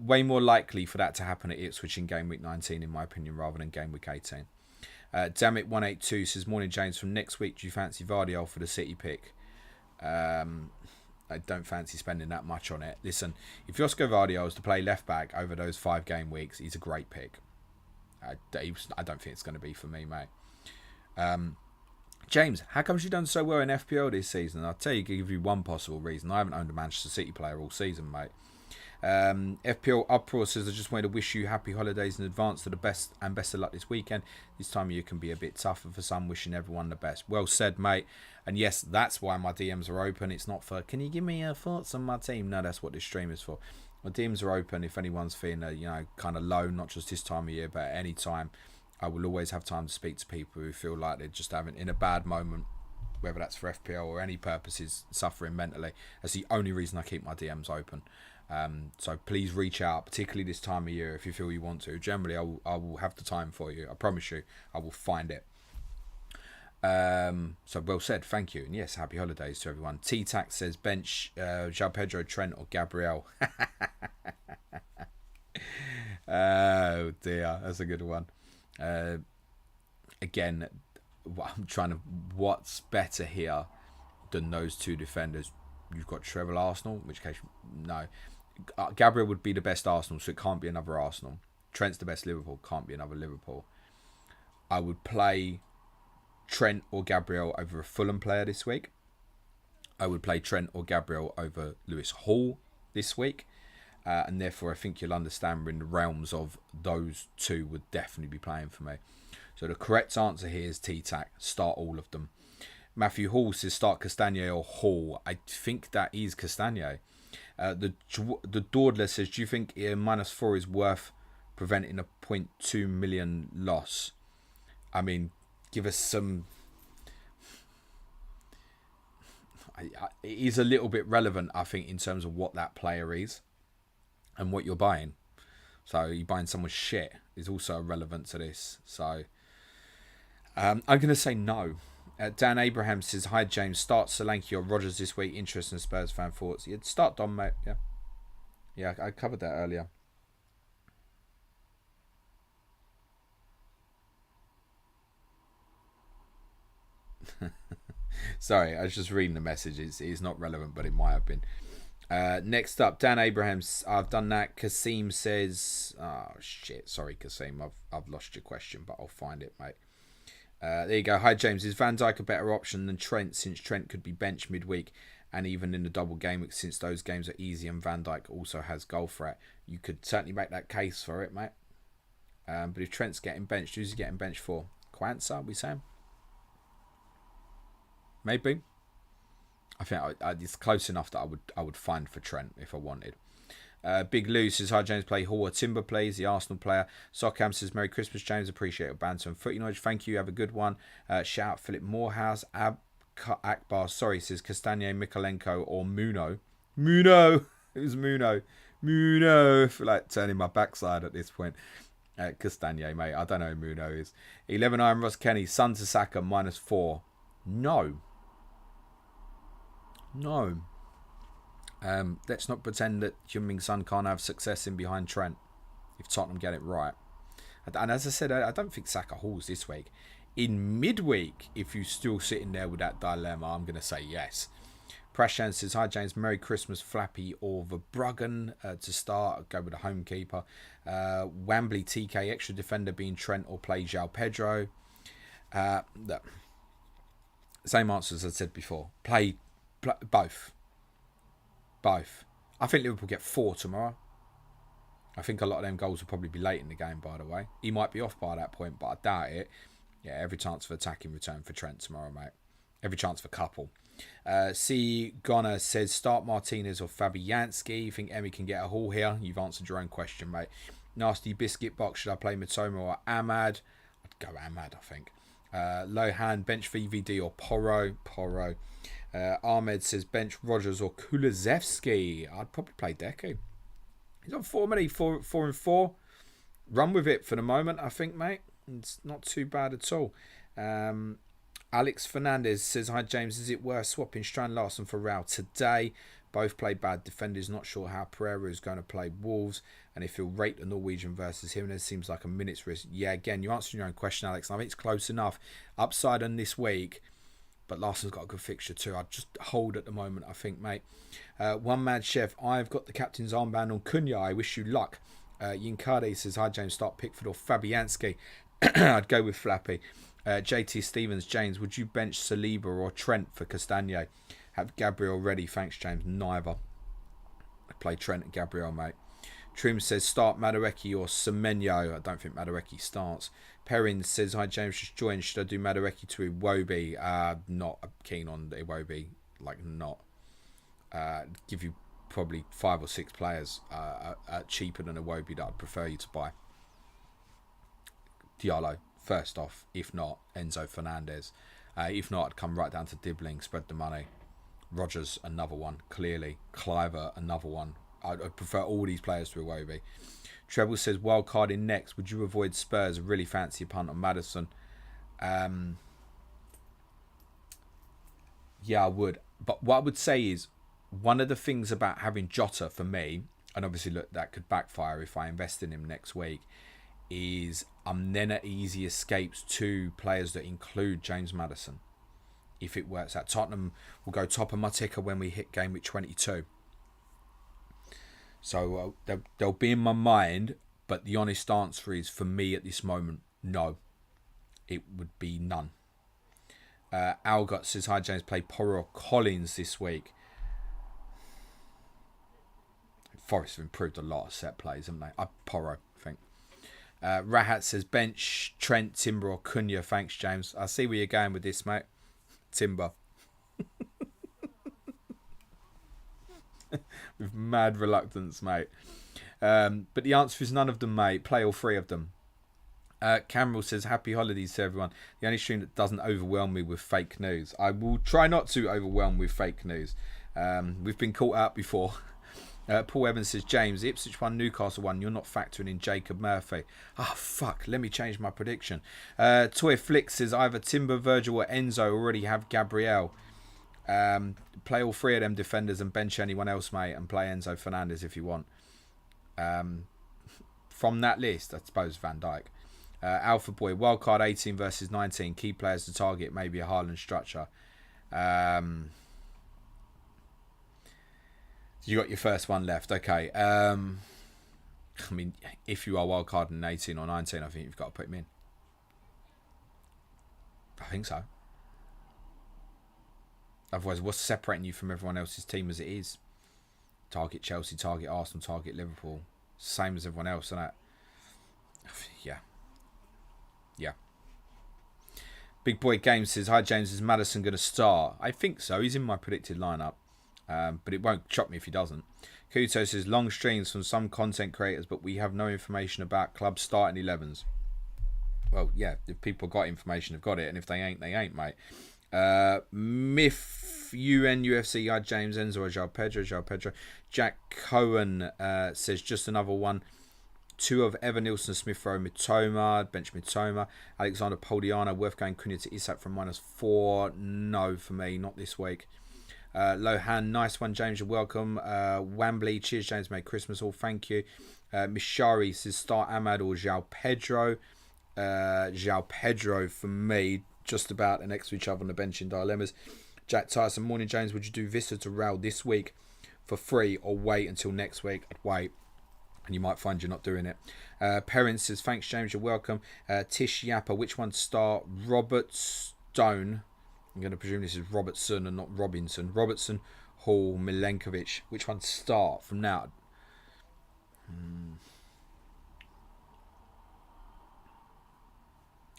Way more likely for that to happen at Ipswich in game week 19, in my opinion, rather than game week 18. Dammit182 says, morning James, from next week do you fancy Vardiol for the City pick? I don't fancy spending that much on it. Listen, if Josko Vardy was to play left back over those 5 game weeks, he's a great pick. I don't think it's going to be for me, mate. James, how come you done so well in FPL this season? I'll tell you, give you one possible reason. I haven't owned a Manchester City player all season, mate. FPL Uproar says, I just wanted to wish you happy holidays in advance to the best and best of luck this weekend. This time of year can be a bit tougher for some, wishing everyone the best. Well said, mate. And yes, that's why my DMs are open. It's not for, can you give me your thoughts on my team? No, that's what this stream is for. My DMs are open if anyone's feeling, kind of low, not just this time of year, but at any time. I will always have time to speak to people who feel like they're just having, in a bad moment, whether that's for FPL or any purposes, suffering mentally. That's the only reason I keep my DMs open. So please reach out, particularly this time of year, if you feel you want to. Generally, I will have the time for you. I promise you, I will find it. So well said, thank you. And yes, happy holidays to everyone. T-Tac says, bench João Pedro, Trent or Gabriel. Oh dear, that's a good one. Again, what's better here than those 2 defenders? You've got Trevor Arsenal, in which case, no. Gabriel would be the best Arsenal, so it can't be another Arsenal. Trent's the best Liverpool, can't be another Liverpool. I would play Trent or Gabriel over a Fulham player this week. I would play Trent or Gabriel over Lewis Hall this week. And therefore, I think you'll understand we're in the realms of those 2 would definitely be playing for me. So the correct answer here is T-Tac. Start all of them. Matthew Hall says start Castagna or Hall. I think that is Castagna. The Dawdler says, do you think -4 is worth preventing a 0.2 million loss? I mean, give us some... It is a little bit relevant, I think, in terms of what that player is and what you're buying. So you're buying someone's shit is also relevant to this. So I'm going to say no. Dan Abraham says, hi James, start Solanke or Rodgers this week. Interesting Spurs fan thoughts. Yeah, start Don, mate. Yeah, I covered that earlier. Sorry, I was just reading the message. It's not relevant, but it might have been. Next up, Dan Abrahams. I've done that. Kasim says, oh shit, sorry Kasim, I've lost your question, but I'll find it, mate. There you go. Hi James, is Van Dijk a better option than Trent, since Trent could be benched midweek and even in the double game week, since those games are easy and Van Dijk also has goal threat? You could certainly make that case for it, mate. But if Trent's getting benched, who's he getting benched for? Kwanzaa, we saying? Maybe. I think it's close enough that I would find for Trent if I wanted. Big Lou says, hi James, play Hall or Timber plays, the Arsenal player. Sockham says, Merry Christmas James, appreciate your banter and footy knowledge, thank you, have a good one. Shout out Philip Morehouse. Akbar, sorry, says Castagna, Mikolenko or Muno. Who's Muno? I feel like turning my backside at this point. Castagna, mate, I don't know who Muno is. 11 Iron Ross Kenny, Son to Saka -4. No. Let's not pretend that Heung-min Son can't have success in behind Trent if Tottenham get it right. And as I said, I don't think Saka Hall's this week. In midweek, if you're still sitting there with that dilemma, I'm going to say yes. Prashan says, hi James, Merry Christmas, Flappy or Verbruggen to start. I'll go with the home keeper. Wembley TK, extra defender being Trent or play João Pedro. Same answer as I said before. Play both. I think Liverpool get 4 tomorrow. I think a lot of them goals will probably be late in the game, by the way. He might be off by that point, but I doubt it. Yeah, every chance for attacking return for Trent tomorrow, mate. Every chance for couple. C. Gonner says, start Martinez or Fabianski. You think Emmy can get a haul here? You've answered your own question, mate. Nasty Biscuit Box, should I play Mitoma or Ahmad? I'd go Ahmad, I think. Lohan, bench VVD or Porro. Ahmed says bench Rodgers or Kulusevski. I'd probably play Deku. He's on 4 and 4. Run with it for the moment, I think, mate. It's not too bad at all. Alex Fernandez says, hi James, is it worth swapping Strand Larsen for Rao today? Both play bad defenders. Not sure how Pereira is going to play Wolves and if he'll rate the Norwegian versus him. It seems like a minute's risk. Yeah, again, you answered your own question, Alex. I think it's close enough. Upside on this week. But Larson's got a good fixture too. I'd just hold at the moment, I think, mate. One Mad Chef, I've got the captain's armband on Cunha. I wish you luck. Yinkade says, hi James, start Pickford or Fabianski. I'd go with Flappy. JT Stevens, James, would you bench Saliba or Trent for Castagne? Have Gabriel ready? Thanks, James. Neither. I'd play Trent and Gabriel, mate. Trim says, start Madueke or Semenyo. I don't think Madueke starts. Perrin says, hi James, just joined. Should I do Madueke to Iwobi? Not keen on Iwobi. Like, not. Give you probably 5 or 6 players cheaper than Iwobi that I'd prefer you to buy. Diallo, first off. If not, Enzo Fernandez. If not, I'd come right down to Dibbling, spread the money. Rodgers, another one, clearly. Cliver, another one. I'd prefer all these players to Iwobi. Treble says, wild card in next. Would you avoid Spurs? I really fancy a punt on Maddison. Yeah, I would. But what I would say is, one of the things about having Jota for me, and obviously look, that could backfire if I invest in him next week, is I'm then at easy escapes to players that include James Maddison. If it works out, Tottenham will go top of my ticker when we hit Gameweek 22. So they'll be in my mind, but the honest answer is, for me at this moment, no. It would be none. Algot says, hi James, play Porro or Collins this week. Forest have improved a lot of set plays, haven't they? Porro, I think. Rahat says, bench Trent, Timber or Cunha. Thanks, James. I see where you're going with this, mate. Timber. With mad reluctance, mate. But the answer is none of them, mate. Play all 3 of them. Cameron says, happy holidays to everyone. The only stream that doesn't overwhelm me with fake news. I will try not to overwhelm with fake news. We've been caught out before. Paul Evans says, James, Ipswich won, Newcastle won. You're not factoring in Jacob Murphy. Oh, fuck. Let me change my prediction. Toy Flick says, either Timber, Virgil or Enzo already have Gabriel. Play all 3 of them defenders and bench anyone else, mate, and play Enzo Fernandez if you want. From that list, I suppose Van Dijk. Alpha Boy, wildcard 18 versus 19. Key players to target, maybe a Haaland structure. You got your first one left. Okay. I mean, if you are wildcard in 18 or 19, I think you've got to put him in. I think so. Otherwise, what's separating you from everyone else's team as it is? Target Chelsea, target Arsenal, target Liverpool. Same as everyone else, isn't it? Yeah. Yeah. Big Boy Games says, hi James, is Maddison going to start? I think so. He's in my predicted lineup. But it won't shock me if he doesn't. Kuto says, long streams from some content creators, but we have no information about clubs starting 11s. Well, yeah, if people got information, they've got it. And if they ain't, they ain't, mate. Myth, UN, UFC, James, Enzo, João Pedro. Jack Cohen says, just another one. 2 of Evan Nilsson, Smith Rowe, Mitoma, bench Mitoma. Alexander Poldiano, worth going Cunha to Isak from -4. No, for me, not this week. Lohan, nice one, James, you're welcome. Wambley, cheers, James, Merry Christmas all, thank you. Mishari says, start Ahmad or João Pedro. João Pedro for me, just about next to each other on the bench in dilemmas. Jack Tyson, morning James, would you do Vista to Rail this week for free or wait until next week? I'd wait, and you might find you're not doing it. Perrin says, thanks James, you're welcome. Tish Yapper, which one to start? Robert Stone, I'm going to presume this is Robertson and not Robinson. Robertson, Hall, Milenkovic. Which one to start from now?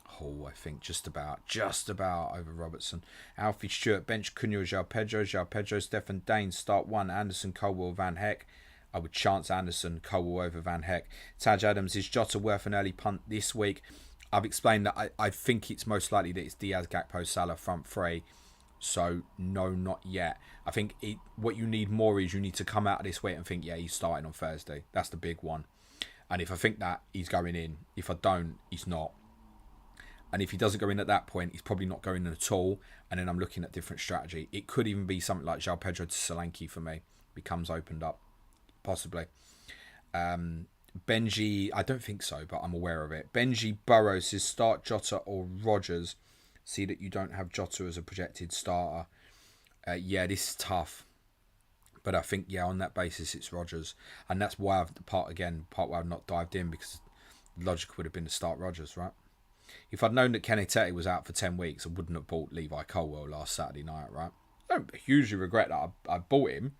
Hall, I think, just about over Robertson. Alfie Stewart, bench Cunha, João Pedro, Stefan Dane, start 1, Anderson, Colwell, Van Heck. I would chance Anderson, Colwell over Van Heck. Taj Adams, is Jota worth an early punt this week? I've explained that I think it's most likely that it's Diaz, Gakpo, Salah front 3. So, no, not yet. I think what you need more is you need to come out of this week and think, yeah, he's starting on Thursday. That's the big one. And if I think that, he's going in. If I don't, he's not. And if he doesn't go in at that point, he's probably not going in at all. And then I'm looking at different strategy. It could even be something like João Pedro to Solanke for me. Becomes opened up. Possibly. Benji, I don't think so, but I'm aware of it. Benji Burrows says, start Jota or Rodgers See that you don't have Jota as a projected starter. Yeah, this is tough. But I think, yeah, on that basis, it's Rodgers. And that's why part where I've not dived in, because logic would have been to start Rodgers, right? If I'd known that Kenny Tete was out for 10 weeks, I wouldn't have bought Levi Colwill last Saturday night, right? I don't hugely regret that I bought him.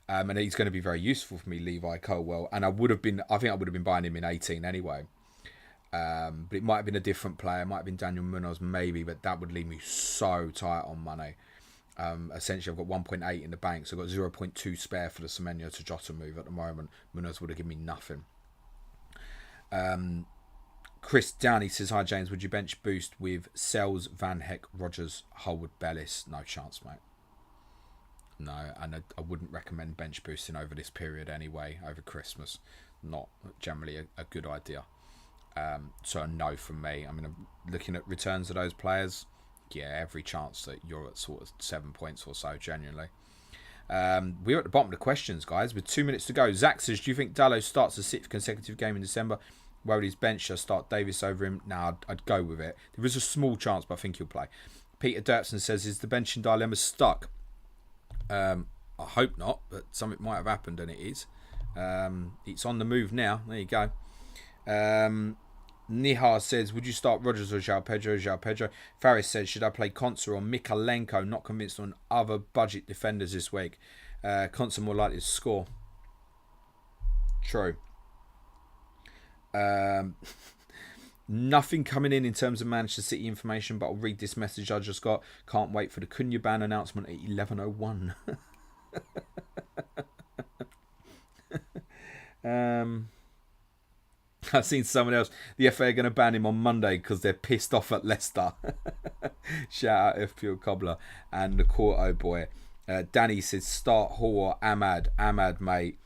And he's going to be very useful for me, Levi Colwill. And I think I would have been buying him in 18 anyway. But it might have been a different player. It might have been Daniel Munoz, maybe. But that would leave me so tight on money. Essentially, I've got 1.8 in the bank, so I've got 0.2 spare for the Semenyo to Jota move at the moment. Munoz would have given me nothing. Chris Downey says, hi James, would you bench boost with Sells, Van Heck, Rodgers, Holwood, Bellis? No chance, mate. No, and I wouldn't recommend bench boosting over this period anyway, over Christmas. Not generally a good idea. So a no from me. I mean, I'm looking at returns of those players. Yeah, every chance that you're at sort of 7 points or so, genuinely. We're at the bottom of the questions, guys, with 2 minutes to go. Zach says, do you think Dallo starts a 6th consecutive game in December? Where would his bench shall start Davis over him? No, I'd go with it. There is a small chance, but I think he'll play. Peter Dirksen says, is the benching dilemma stuck? I hope not, but something might have happened, and it is. It's on the move now. There you go. Nihar says, would you start Rodgers or João Pedro? João Pedro. Faris says, should I play Konsa or Mikalenko? Not convinced on other budget defenders this week. Konsa more likely to score. True. Nothing coming in terms of Manchester City information, but I'll read this message I just got. Can't wait for the Cunha ban announcement at 11:01. I've seen someone else. The FA are going to ban him on Monday because they're pissed off at Leicester. Shout out FPL Cobbler and the Quarto boy. Danny says start Hall or Ahmad. Ahmad, mate.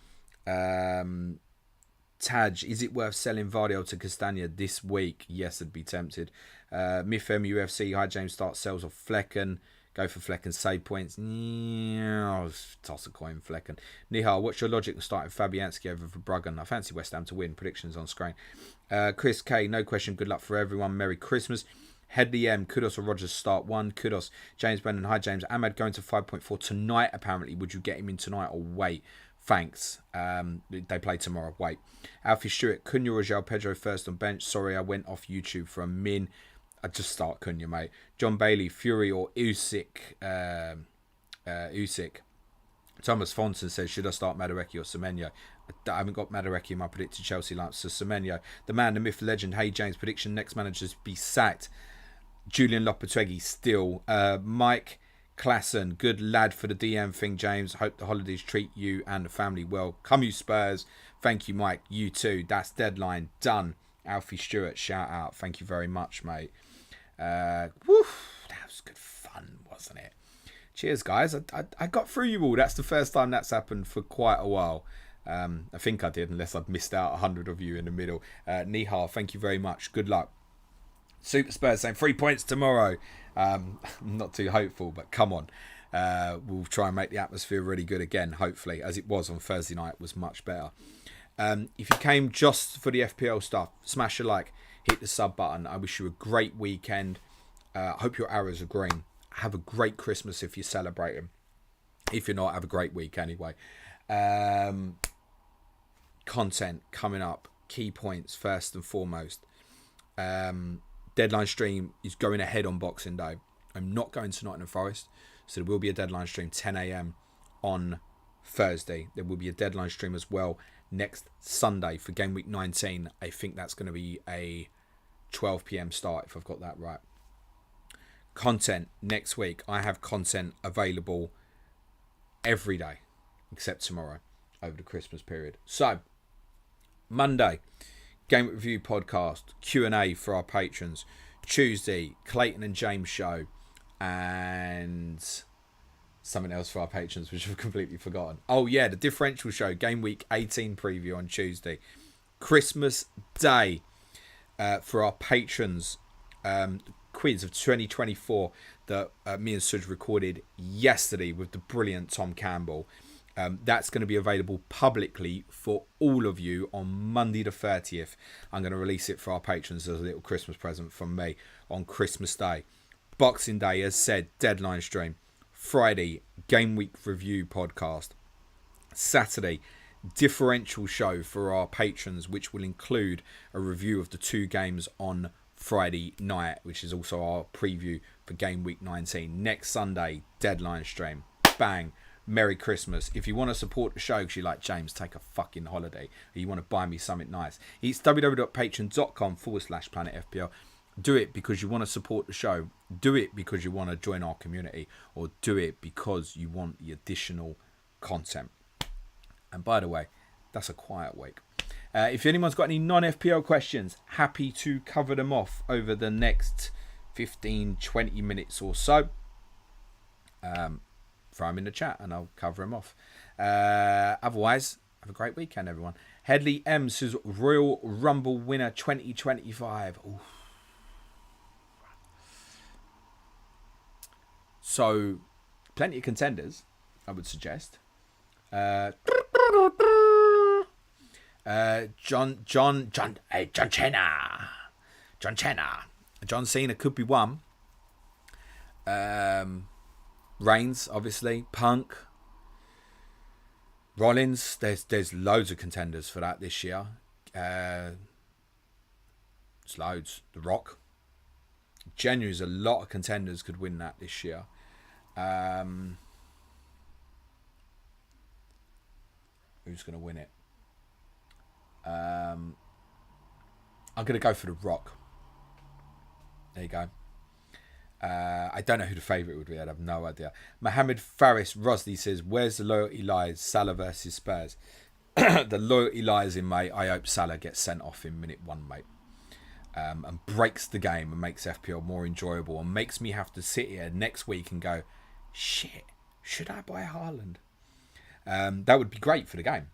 Taj, is it worth selling Vardy to Castagna this week? Yes, I'd be tempted. Mifem UFC, hi James, start sells of Flecken. Go for Flecken, save points. Toss a coin, Flecken. Nihal, what's your logic of starting Fabianski over Verbruggen? I fancy West Ham to win. Predictions on screen. Chris K, no question. Good luck for everyone. Merry Christmas. Headley M, Kudos or Rodgers start 1. Kudos. James Brennan, hi James. Ahmed going to 5.4 tonight, apparently. Would you get him in tonight or wait? Thanks. They play tomorrow. Wait. Alfie Stewart, Cunha or João Pedro first on bench. Sorry, I went off YouTube for a min. I'd just start Cunha, mate. John Bailey, Fury or Usyk. Usyk. Thomas Fonson says, should I start Madueke or Semenyo? I haven't got Madueke in my predicted Chelsea lineup. So Semenyo. The man, the myth, the legend. Hey, James, prediction next managers be sacked. Julian Lopetegui still. Mike Klassen, good lad for the DM thing, James. Hope the holidays treat you and the family well. Come you Spurs. Thank you, Mike. You too. That's deadline. Done. Alfie Stewart, shout out. Thank you very much, mate. That was good fun, wasn't it? Cheers, guys. I got through you all. That's the first time that's happened for quite a while. I think I did, unless I'd missed out 100 of you in the middle. Nihar, thank you very much. Good luck. Super Spurs saying 3 points tomorrow. I'm not too hopeful, but come on. We'll try and make the atmosphere really good again, hopefully, as it was on Thursday night. Was much better. If you came just for the FPL stuff, smash a like, hit the sub button. I wish you a great weekend. Hope your arrows are green. Have a great Christmas if you're celebrating. If you're not, have a great week anyway. Content coming up. Key points first and foremost. Deadline stream is going ahead on Boxing Day. I'm not going to Nottingham Forest, so there will be a deadline stream 10 a.m. on Thursday. There will be a deadline stream as well next Sunday for Gameweek 19. I think that's going to be a 12 p.m. start, if I've got that right. Content next week. I have content available every day except tomorrow over the Christmas period. So, Monday, Game Review podcast, Q&A for our patrons. Tuesday, Clayton and James show, and something else for our patrons, which I've completely forgotten. Oh yeah, the differential show, Game Week 18 preview on Tuesday. Christmas Day for our patrons, quiz of 2024 that me and Sudge recorded yesterday with the brilliant Tom Campbell. That's going to be available publicly for all of you on Monday the 30th. I'm going to release it for our patrons as a little Christmas present from me on Christmas Day. Boxing Day, as said, deadline stream. Friday, game week review podcast. Saturday, differential show for our patrons, which will include a review of the 2 games on Friday night, which is also our preview for game week 19. Next Sunday, deadline stream. Bang. Merry Christmas. If you want to support the show because you're like, James, take a fucking holiday, or you want to buy me something nice, it's www.patreon.com/planetfpl. Do it because you want to support the show. Do it because you want to join our community, or do it because you want the additional content. And by the way, that's a quiet week. If anyone's got any non-FPL questions, happy to cover them off over the next 15-20 minutes or so. Throw them in the chat and I'll cover them off. Otherwise, have a great weekend, everyone. Headley M says Royal Rumble winner 2025. Ooh. So, plenty of contenders, I would suggest. John Cena. John Cena could be one. Reigns, obviously. Punk. Rollins. There's loads of contenders for that this year. There's loads. The Rock. Genuinely, a lot of contenders could win that this year. Who's going to win it? I'm going to go for The Rock. There you go. I don't know who the favourite would be. I have no idea. Mohammed Faris Rosley says, where's the loyalty lies? Salah versus Spurs. The loyalty lies in, mate. I hope Salah gets sent off in minute 1, mate. And breaks the game and makes FPL more enjoyable and makes me have to sit here next week and go, shit, should I buy Haaland? That would be great for the game.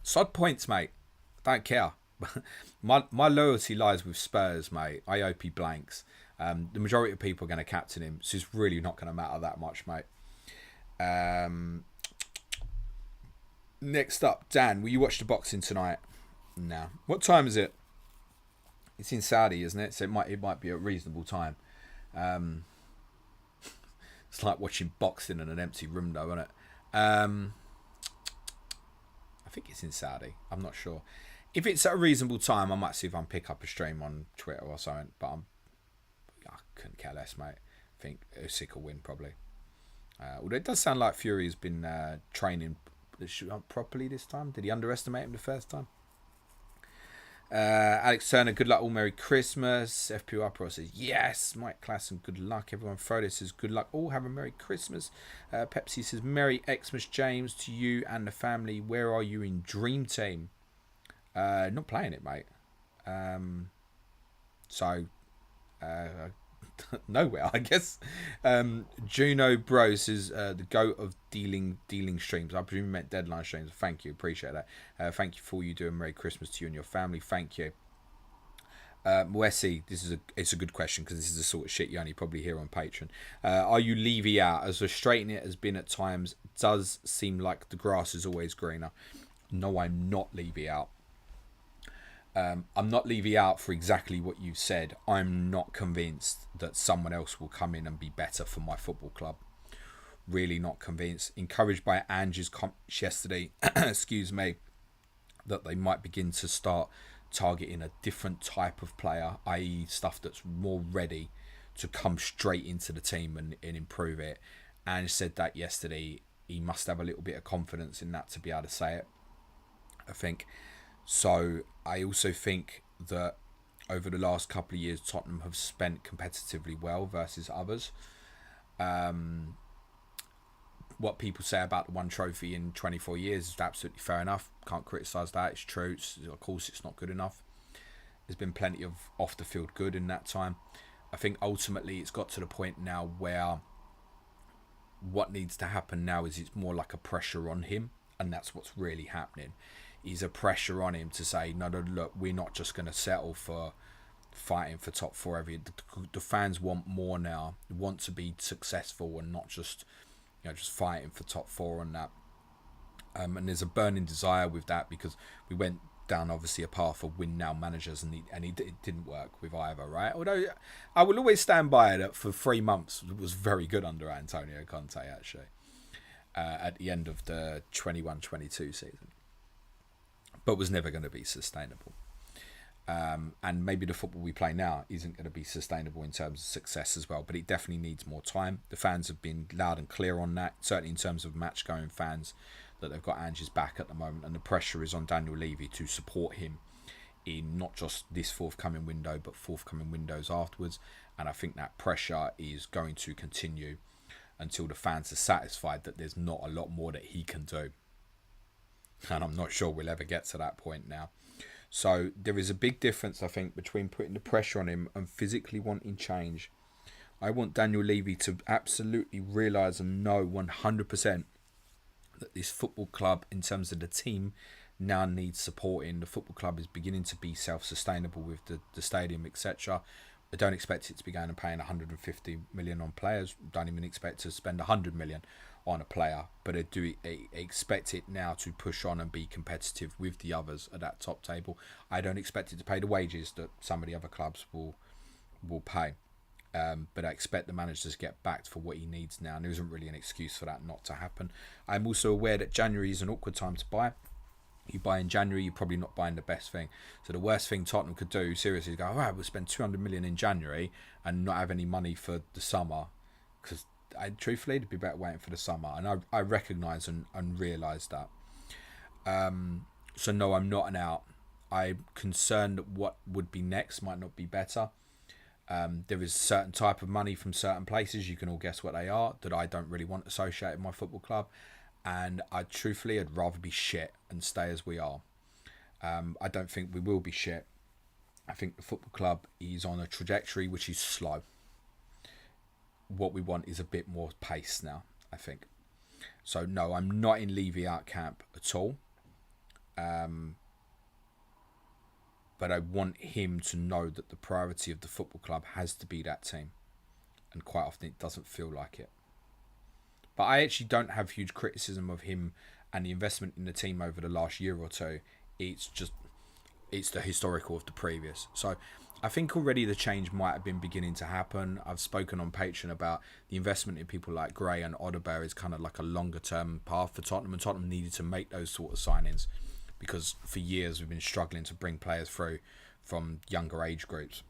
Sod points, mate. Don't care. my loyalty lies with Spurs, mate. I hope he blanks. The majority of people are going to captain him, so it's really not going to matter that much, mate. Next up, Dan, will you watch the boxing tonight? No. What time is it? It's in Saudi, isn't it? So it might be a reasonable time. It's like watching boxing in an empty room, though, isn't it? I think it's in Saudi. I'm not sure. If it's at a reasonable time, I might see if I can pick up a stream on Twitter or something. But I couldn't care less, mate. I think Usyk will win, probably. Although it does sound like Fury's been training properly this time. Did he underestimate him the first time? Alex Turner, good luck, all Merry Christmas. FPL Uproar says yes. Mike Klassen, good luck everyone. Frodo says good luck, all have a Merry Christmas. Pepsi says Merry Xmas James to you and the family. Where are you in Dream Team? Not playing it, mate. Nowhere, I guess. Juno Bro says the goat of dealing streams. I presume you meant deadline streams. Thank you, appreciate that. Thank you for all you do, and Merry Christmas to you and your family. Thank you. Mwesi, it's a good question because this is the sort of shit you only probably hear on Patreon. Are you Levy out? As frustrating it has been at times, does seem like the grass is always greener. No, I'm not Levy out. I'm not Levy out for exactly what you said. I'm not convinced that someone else will come in and be better for my football club. Really not convinced. Encouraged by Angie's comments yesterday, excuse me, that they might begin to start targeting a different type of player, i.e. stuff that's more ready to come straight into the team and improve it. Ange said that yesterday. He must have a little bit of confidence in that to be able to say it, I think. So I also think that over the last couple of years, Tottenham have spent competitively well versus others. What people say about the one trophy in 24 years is absolutely fair enough. Can't criticise that. It's true. Of course, it's not good enough. There's been plenty of off-the-field good in that time. I think ultimately it's got to the point now where what needs to happen now is it's more like a pressure on him, and that's what's really happening. Is a pressure on him to say, no, look, we're not just going to settle for fighting for top four every. The fans want more now. They want to be successful and not just, just fighting for top four on that. And there's a burning desire with that because we went down obviously a path of win now managers, and it didn't work with either, right? Although I will always stand by that for 3 months it was very good under Antonio Conte actually at the end of the 21-22 season, but was never going to be sustainable. And maybe the football we play now isn't going to be sustainable in terms of success as well, but it definitely needs more time. The fans have been loud and clear on that, certainly in terms of match-going fans, that they've got Ange's back at the moment, and the pressure is on Daniel Levy to support him in not just this forthcoming window, but forthcoming windows afterwards. And I think that pressure is going to continue until the fans are satisfied that there's not a lot more that he can do. And I'm not sure we'll ever get to that point now. So there is a big difference, I think, between putting the pressure on him and physically wanting change. I want Daniel Levy to absolutely realise and know 100% that this football club, in terms of the team, now needs supporting. The football club is beginning to be self-sustainable with the stadium, etc. I don't expect it to be going and paying 150 million on players. Don't even expect to spend 100 million on a player, but I do expect it now to push on and be competitive with the others at that top table. I don't expect it to pay the wages that some of the other clubs will pay, but I expect the manager to get backed for what he needs now, and there isn't really an excuse for that not to happen. I'm also aware that January is an awkward time to buy. You buy in January, you're probably not buying the best thing. So the worst thing Tottenham could do, seriously, is go, all right, we'll spend 200 million in January and not have any money for the summer, because truthfully, it'd be better waiting for the summer. And I recognise and realise that. So no, I'm not an out. I'm concerned that what would be next might not be better. There is a certain type of money from certain places, you can all guess what they are, that I don't really want associated with my football club. And I'd rather be shit and stay as we are. I don't think we will be shit. I think the football club is on a trajectory which is slow. What we want is a bit more pace now, I think. So no, I'm not in Levy out camp at all. But I want him to know that the priority of the football club has to be that team. And quite often it doesn't feel like it. But I actually don't have huge criticism of him and the investment in the team over the last year or two. It's the historical of the previous. So I think already the change might have been beginning to happen. I've spoken on Patreon about the investment in people like Gray and Odegaard is kind of like a longer term path for Tottenham, and Tottenham needed to make those sort of signings because for years we've been struggling to bring players through from younger age groups.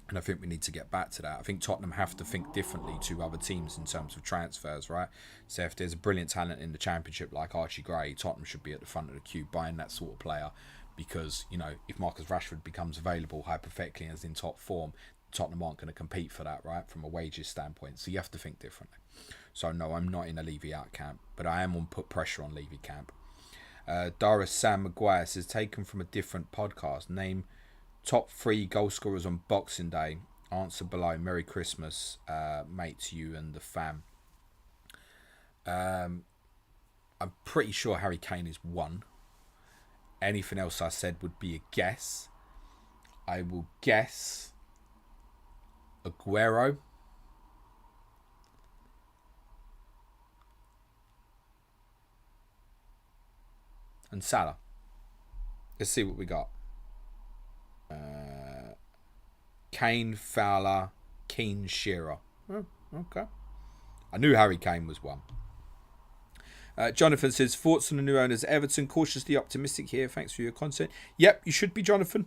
And I think we need to get back to that. I think Tottenham have to think differently to other teams in terms of transfers, right? So if there's a brilliant talent in the Championship like Archie Gray, Tottenham should be at the front of the queue buying that sort of player. Because, you know, if Marcus Rashford becomes available hypothetically and is in top form, Tottenham aren't going to compete for that, right? From a wages standpoint. So you have to think differently. So no, I'm not in a Levy out camp, but I am on put pressure on Levy camp. Doris Sam Maguire says, taken from a different podcast, name top 3 goal scorers on Boxing Day. Answer below. Merry Christmas, mate, to you and the fam. I'm pretty sure Harry Kane is 1. Anything else I said would be a guess. I will guess Aguero. And Salah. Let's see what we got. Kane, Fowler, Keane, Shearer. Oh, okay. I knew Harry Kane was 1. Jonathan says, thoughts on the new owners Everton, cautiously optimistic here. Thanks for your content. Yep, you should be, Jonathan.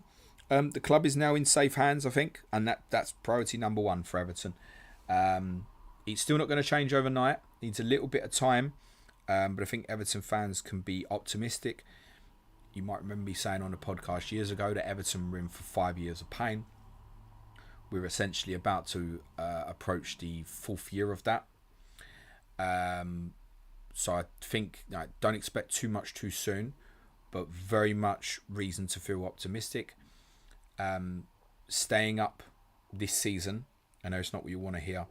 The club is now in safe hands, I think. And that's priority number 1 for Everton. It's still not going to change overnight. Needs a little bit of time. But I think Everton fans can be optimistic. You might remember me saying on a podcast years ago that Everton were in for 5 years of pain. We're essentially about to approach the 4th year of that. So I think I don't expect too much too soon, but very much reason to feel optimistic. Staying up this season, I know it's not what you want to hear,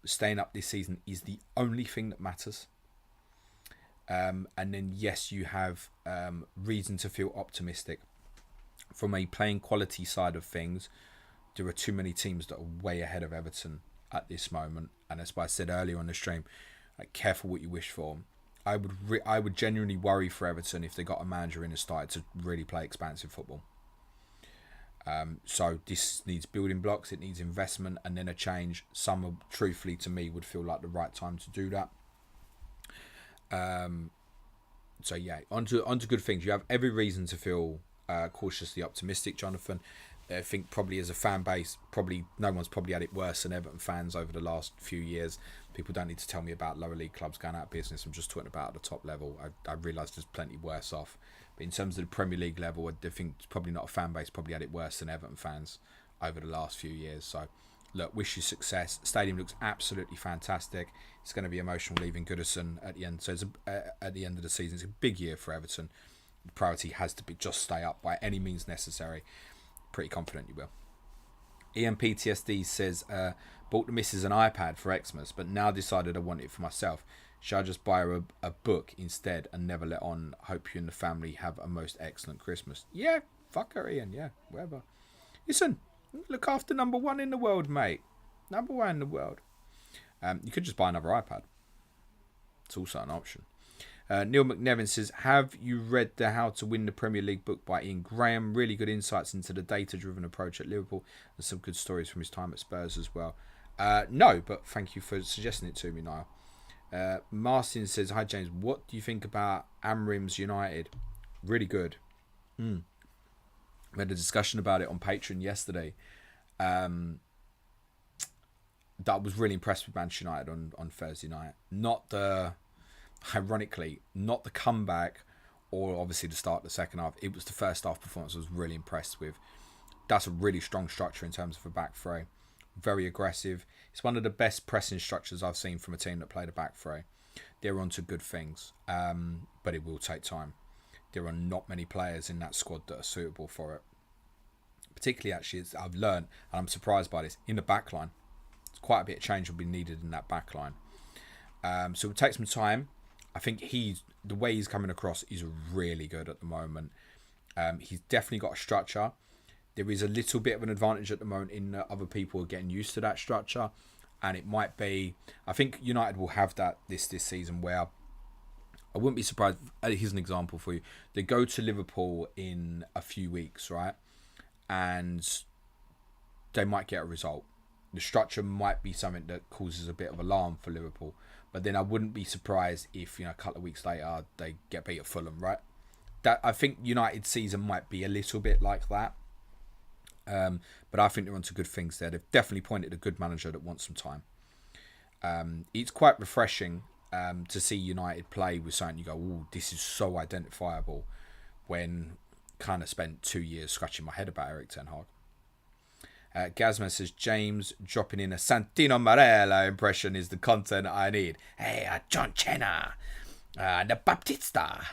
but staying up this season is the only thing that matters. And then, yes, you have reason to feel optimistic. From a playing quality side of things, there are too many teams that are way ahead of Everton at this moment. And that's why I said earlier on the stream, like, careful what you wish for. I would genuinely worry for Everton if they got a manager in and started to really play expansive football. So this needs building blocks, it needs investment, and then a change. Summer, truthfully, to me, would feel like the right time to do that. So yeah, onto good things. You have every reason to feel cautiously optimistic, Jonathan. I think probably as a fan base, probably no one's probably had it worse than Everton fans over the last few years. People don't need to tell me about lower league clubs going out of business. I'm just talking about at the top level. I realise there's plenty worse off. But in terms of the Premier League level, I think it's probably not a fan base probably had it worse than Everton fans over the last few years. So look, wish you success. Stadium looks absolutely fantastic. It's going to be emotional leaving Goodison at the end. So it's at the end of the season, it's a big year for Everton. The priority has to be just stay up by any means necessary. Pretty confident you will. EMPTSD says, bought the missus an iPad for Xmas, but now decided I want it for myself. Should I just buy her a book instead and never let on? Hope you and the family have a most excellent Christmas. Yeah, fuck her, Ian. Yeah, whatever. Listen, look after number one in the world, mate. Number one in the world. You could just buy another iPad. It's also an option. Neil McNevin says, have you read the How to Win the Premier League book by Ian Graham? Really good insights into the data-driven approach at Liverpool and some good stories from his time at Spurs as well. No, but thank you for suggesting it to me, Niall. Martin says, hi James, what do you think about Amrim's United? Really good. We had a discussion about it on Patreon yesterday. That I was really impressed with Manchester United on Thursday night. Ironically, not the comeback or obviously the start of the second half. It was the first half performance I was really impressed with. That's a really strong structure in terms of a back three. Very aggressive. It's one of the best pressing structures I've seen from a team that played a back three. They're on to good things, but it will take time. There are not many players in that squad that are suitable for it. Particularly, actually, I've learned, and I'm surprised by this, in the back line. Quite a bit of change will be needed in that back line. So it will take some time. I think the way he's coming across is really good at the moment. He's definitely got a structure. There is a little bit of an advantage at the moment in that other people are getting used to that structure. And it might be, I think United will have that this season where I wouldn't be surprised. Here's an example for you. They go to Liverpool in a few weeks, right? And they might get a result. The structure might be something that causes a bit of alarm for Liverpool. But then I wouldn't be surprised if, a couple of weeks later, they get beat at Fulham, right? That I think United's season might be a little bit like that. But I think they're onto good things there. They've definitely pointed a good manager that wants some time. It's quite refreshing to see United play with something you go, oh, this is so identifiable, when kind of spent 2 years scratching my head about Eric Ten Hag. Gazman says, James dropping in a Santino Marella impression is the content I need. Hey, John Cena, the Baptista,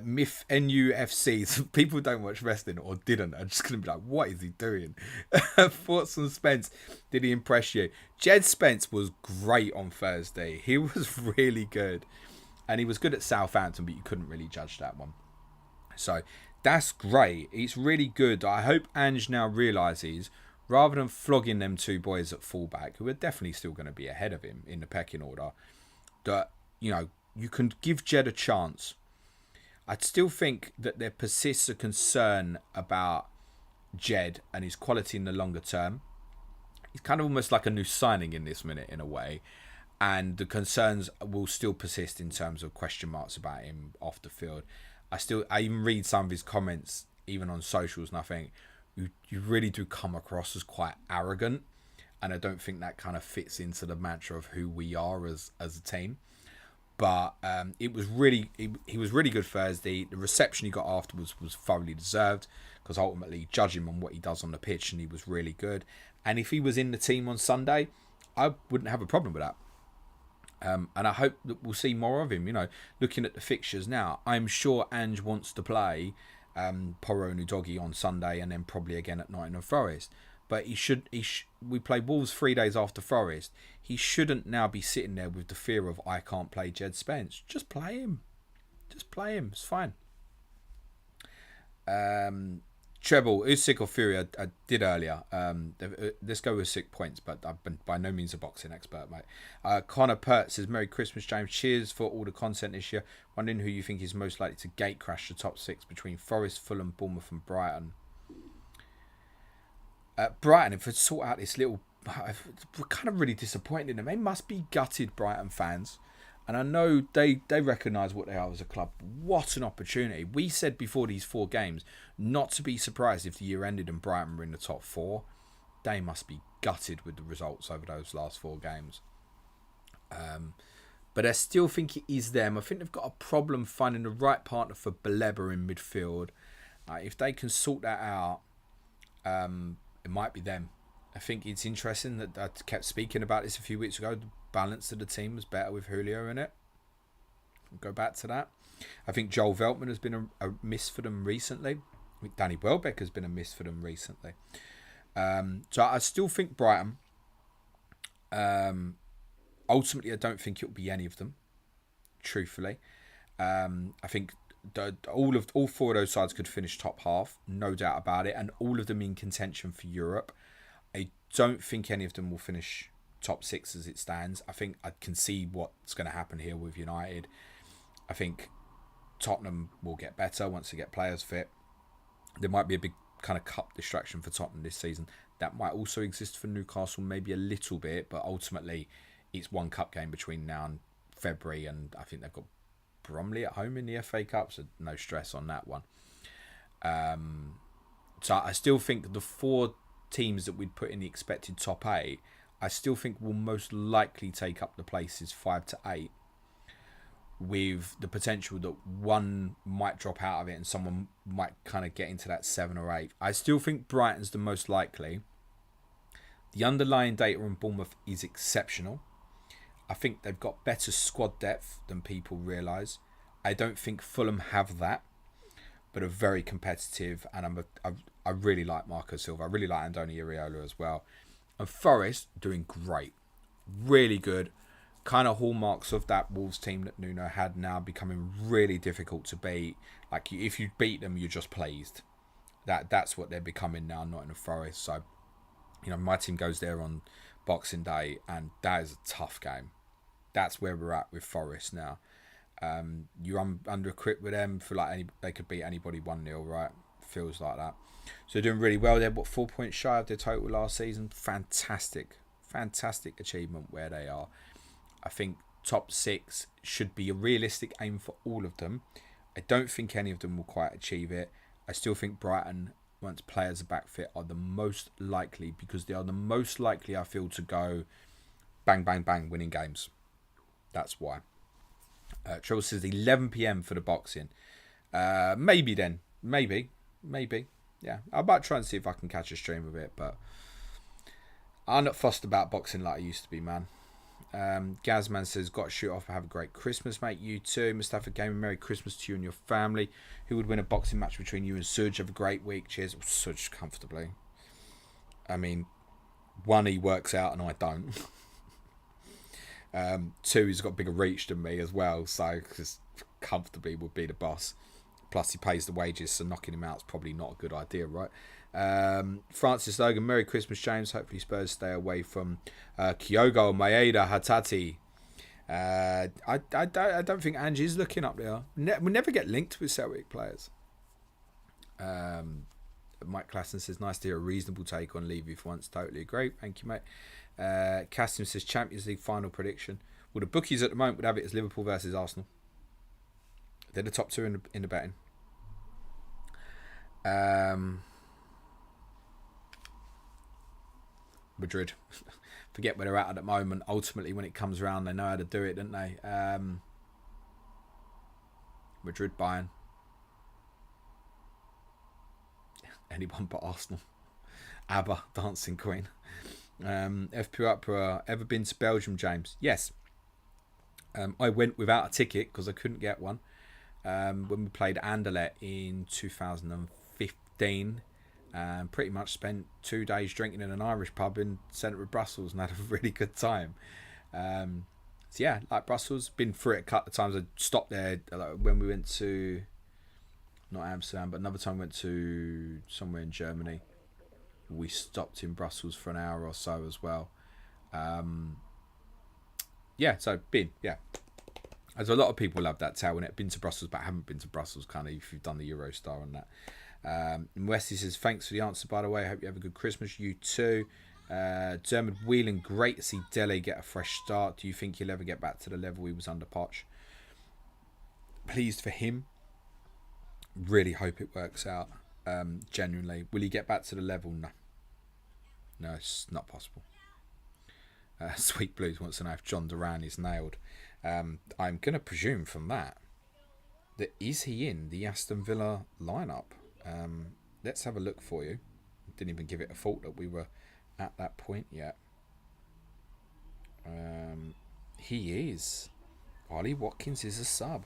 Myth NUFC. So people don't watch wrestling or didn't. I'm just going to be like, what is he doing? Thoughts on Spence? Did he impress you? Jed Spence was great on Thursday. He was really good. And he was good at Southampton, but you couldn't really judge that one. So that's great. It's really good. I hope Ange now realises, rather than flogging them two boys at fullback, who are definitely still going to be ahead of him in the pecking order, that, you can give Jed a chance. I still think that there persists a concern about Jed and his quality in the longer term. He's kind of almost like a new signing in this minute, in a way. And the concerns will still persist in terms of question marks about him off the field. I even read some of his comments, even on socials, and I think you really do come across as quite arrogant. And I don't think that kind of fits into the mantra of who we are as a team. But he was really good Thursday. The reception he got afterwards was thoroughly deserved, because ultimately, judge him on what he does on the pitch, and he was really good. And if he was in the team on Sunday, I wouldn't have a problem with that. And I hope that we'll see more of him. Looking at the fixtures now, I'm sure Ange wants to play Porro and Udogie on Sunday, and then probably again at Nottingham Forest. But we play Wolves 3 days after Forest. He shouldn't now be sitting there with the fear of, I can't play Jed Spence. Just play him. It's fine. Treble, Usyk or Fury, I did earlier. Let's go with Usyk points, but I've been by no means a boxing expert, mate. Connor Pert says, Merry Christmas, James. Cheers for all the content this year. Wondering who you think is most likely to gate crash the top 6 between Forest, Fulham, Bournemouth and Brighton. Brighton, if we sort out this little... We're kind of really disappointed in them. They must be gutted, Brighton fans. And I know they recognise what they are as a club. What an opportunity. We said before these 4 games not to be surprised if the year ended and Brighton were in the top 4. They must be gutted with the results over those last 4 games. But I still think it is them. I think they've got a problem finding the right partner for Baleba in midfield. If they can sort that out, it might be them. I think it's interesting that I kept speaking about this a few weeks ago. The balance of the team was better with Julio in it. We'll go back to that. I think Joel Veltman has been a miss for them recently. I think Danny Welbeck has been a miss for them recently. So I still think Brighton. Ultimately, I don't think it'll be any of them. Truthfully, I think all 4 of those sides could finish top half, no doubt about it, and all of them in contention for Europe. I don't think any of them will finish top 6 as it stands. I think I can see what's going to happen here with United. I think Tottenham will get better once they get players fit. There might be a big kind of cup distraction for Tottenham this season. That might also exist for Newcastle, maybe a little bit, but ultimately it's one cup game between now and February, and I think they've got Bromley at home in the FA Cup, so no stress on that one. So I still think the 4 teams that we'd put in the expected top 8, I still think will most likely take up the places 5 to 8, with the potential that one might drop out of it and someone might kind of get into that 7 or 8. I still think Brighton's the most likely. The underlying data on Bournemouth is exceptional. I think they've got better squad depth than people realise. I don't think Fulham have that, but are very competitive, and I really like Marco Silva. I really like Andoni Iraola as well. And Forest doing great. Really good. Kind of hallmarks of that Wolves team that Nuno had now becoming really difficult to beat. Like, if you beat them, you're just pleased. That's what they're becoming now, not in a Forest. So, my team goes there on Boxing Day, and that is a tough game. That's where we're at with Forest now. You're under-equipped with them. For they could beat anybody 1-0, right? Feels like that. So they're doing really well. They're 4 points shy of their total last season. Fantastic achievement where they are. I think top 6 should be a realistic aim for all of them. I don't think any of them will quite achieve it. I still think Brighton, once players are back fit, are the most likely, because they are the most likely, I feel, to go bang, bang, bang, winning games. That's why. Trouble says 11 PM for the boxing. Maybe then. Maybe. Yeah. I might try and see if I can catch a stream of it, but I'm not fussed about boxing like I used to be, man. Gazman says, got to shoot off. Have a great Christmas, mate. You too. Mustafa Gaming, Merry Christmas to you and your family. Who would win a boxing match between you and Suj? Have a great week. Cheers. Suj comfortably. I mean, 1, he works out and I don't. 2, he's got bigger reach than me as well, so because comfortably would be the boss. Plus he pays the wages, so knocking him out is probably not a good idea, right? Francis Logan, Merry Christmas, James. Hopefully Spurs stay away from Kyogo, Maeda, Hatati. I don't think Angie's looking up there. We never get linked with Celtic players. Mike Klassen says, nice to hear a reasonable take on Levy for once. Totally agree. Thank you, mate. Cassim says, Champions League final prediction. Well, the bookies at the moment would have it as Liverpool versus Arsenal. They're the top 2 in the betting. Madrid. Forget where they're at the moment. Ultimately, when it comes around, they know how to do it, don't they? Madrid, Bayern. Anyone but Arsenal. ABBA, Dancing Queen. FPL Opera, ever been to Belgium, James? Yes. I went without a ticket because I couldn't get one. When we played Anderlecht in 2015, pretty much spent 2 days drinking in an Irish pub in centre of Brussels and had a really good time. So yeah, like Brussels, been through it a couple of times. I stopped there when we went to not Amsterdam, but another time we went to somewhere in Germany. We stopped in Brussels for an hour or so as well. So as a lot of people love that town. I've been to Brussels, but I haven't been to Brussels, kind of, if you've done the Eurostar and that. And Wesley says, thanks for the answer, by the way. I hope you have a good Christmas. You too. Dermot Whelan, great to see Dele get a fresh start. Do you think he'll ever get back to the level he was under Poch? Pleased for him. Really hope it works out. Genuinely. Will he get back to the level? No, it's not possible. Sweet Blues wants to know if John Duran is nailed. I'm going to presume from that is he in the Aston Villa lineup? Let's have a look for you. Didn't even give it a thought that we were at that point yet. He is. Ollie Watkins is a sub.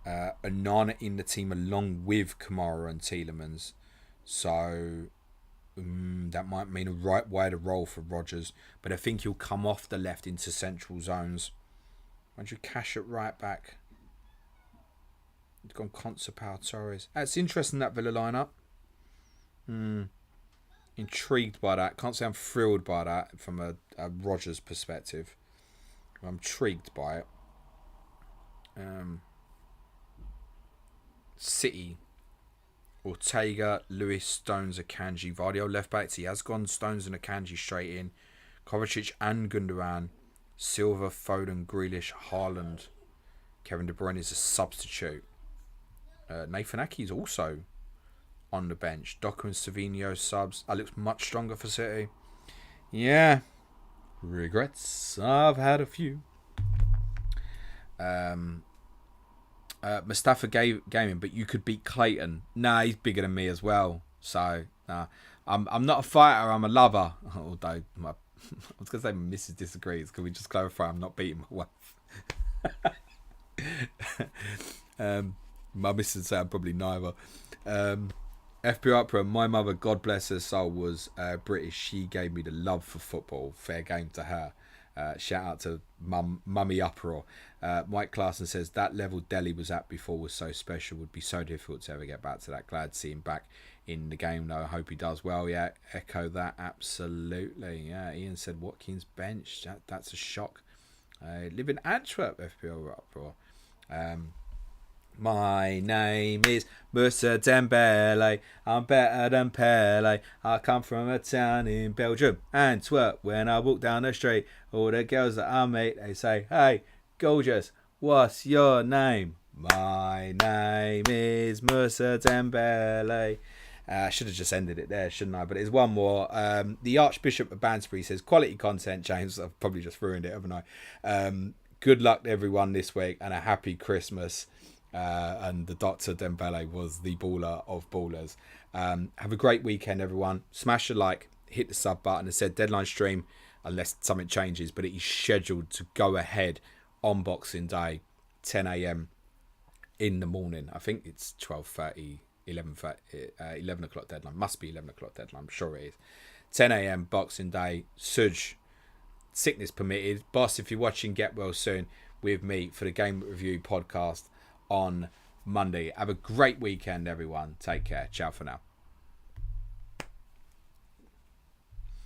Onana in the team along with Kamara and Tielemans. So that might mean a right wider role for Rodgers. But I think he'll come off the left into central zones. Why'd you cash at right back? He's gone Conceição, Torres. It's interesting, that Villa lineup. Intrigued by that. Can't say I'm thrilled by that from a Rodgers perspective. I'm intrigued by it. City. Ortega, Lewis, Stones, Akanji, Vardio left backs. He has gone Stones and Akanji straight in. Kovacic and Gundogan. Silva, Foden, Grealish, Haaland. Kevin De Bruyne is a substitute. Nathan Ake is also on the bench. Doku and Savinho subs. That looks much stronger for City. Yeah. Regrets. I've had a few. Mustafa Gaming, but you could beat Clayton. Nah, he's bigger than me as well. So, nah. I'm not a fighter, I'm a lover. Although, I was going to say my missus disagrees. Can we just clarify I'm not beating my wife? My missus would say I'm probably neither. FPL Opera, my mother, God bless her soul, was British. She gave me the love for football. Fair game to her. Shout out to Mummy Uproar. Mike Clarkson says that level Delhi was at before was so special. Would be so difficult to ever get back to that. Glad to see him back in the game though. I hope he does well. Yeah, echo that absolutely. Yeah, Ian said Watkins bench. That's a shock. Live in Antwerp. FPL Uproar. My name is Moussa Dembele. I'm better than Pele. I come from a town in Belgium, Antwerp. When I walk down the street, all the girls that I meet, they say, "Hey, gorgeous, what's your name?" My name is Moussa Dembele. I should have just ended it there, shouldn't I? But there's one more. The Archbishop of Banbury says, quality content, James. I've probably just ruined it, haven't I? Good luck to everyone this week and a happy Christmas. And the Dr. Dembele was the baller of ballers. Have a great weekend, everyone. Smash a like, hit the sub button. I said deadline stream, unless something changes, but it is scheduled to go ahead on Boxing Day, 10 a.m. in the morning. I think it's 12:30, 11 o'clock deadline. Must be 11 o'clock deadline. I'm sure it is. 10 a.m. Boxing Day. Suj, sickness permitted. Boss, if you're watching, get well soon with me for the Game Review podcast on Monday. Have a great weekend, everyone. Take care. Ciao for now.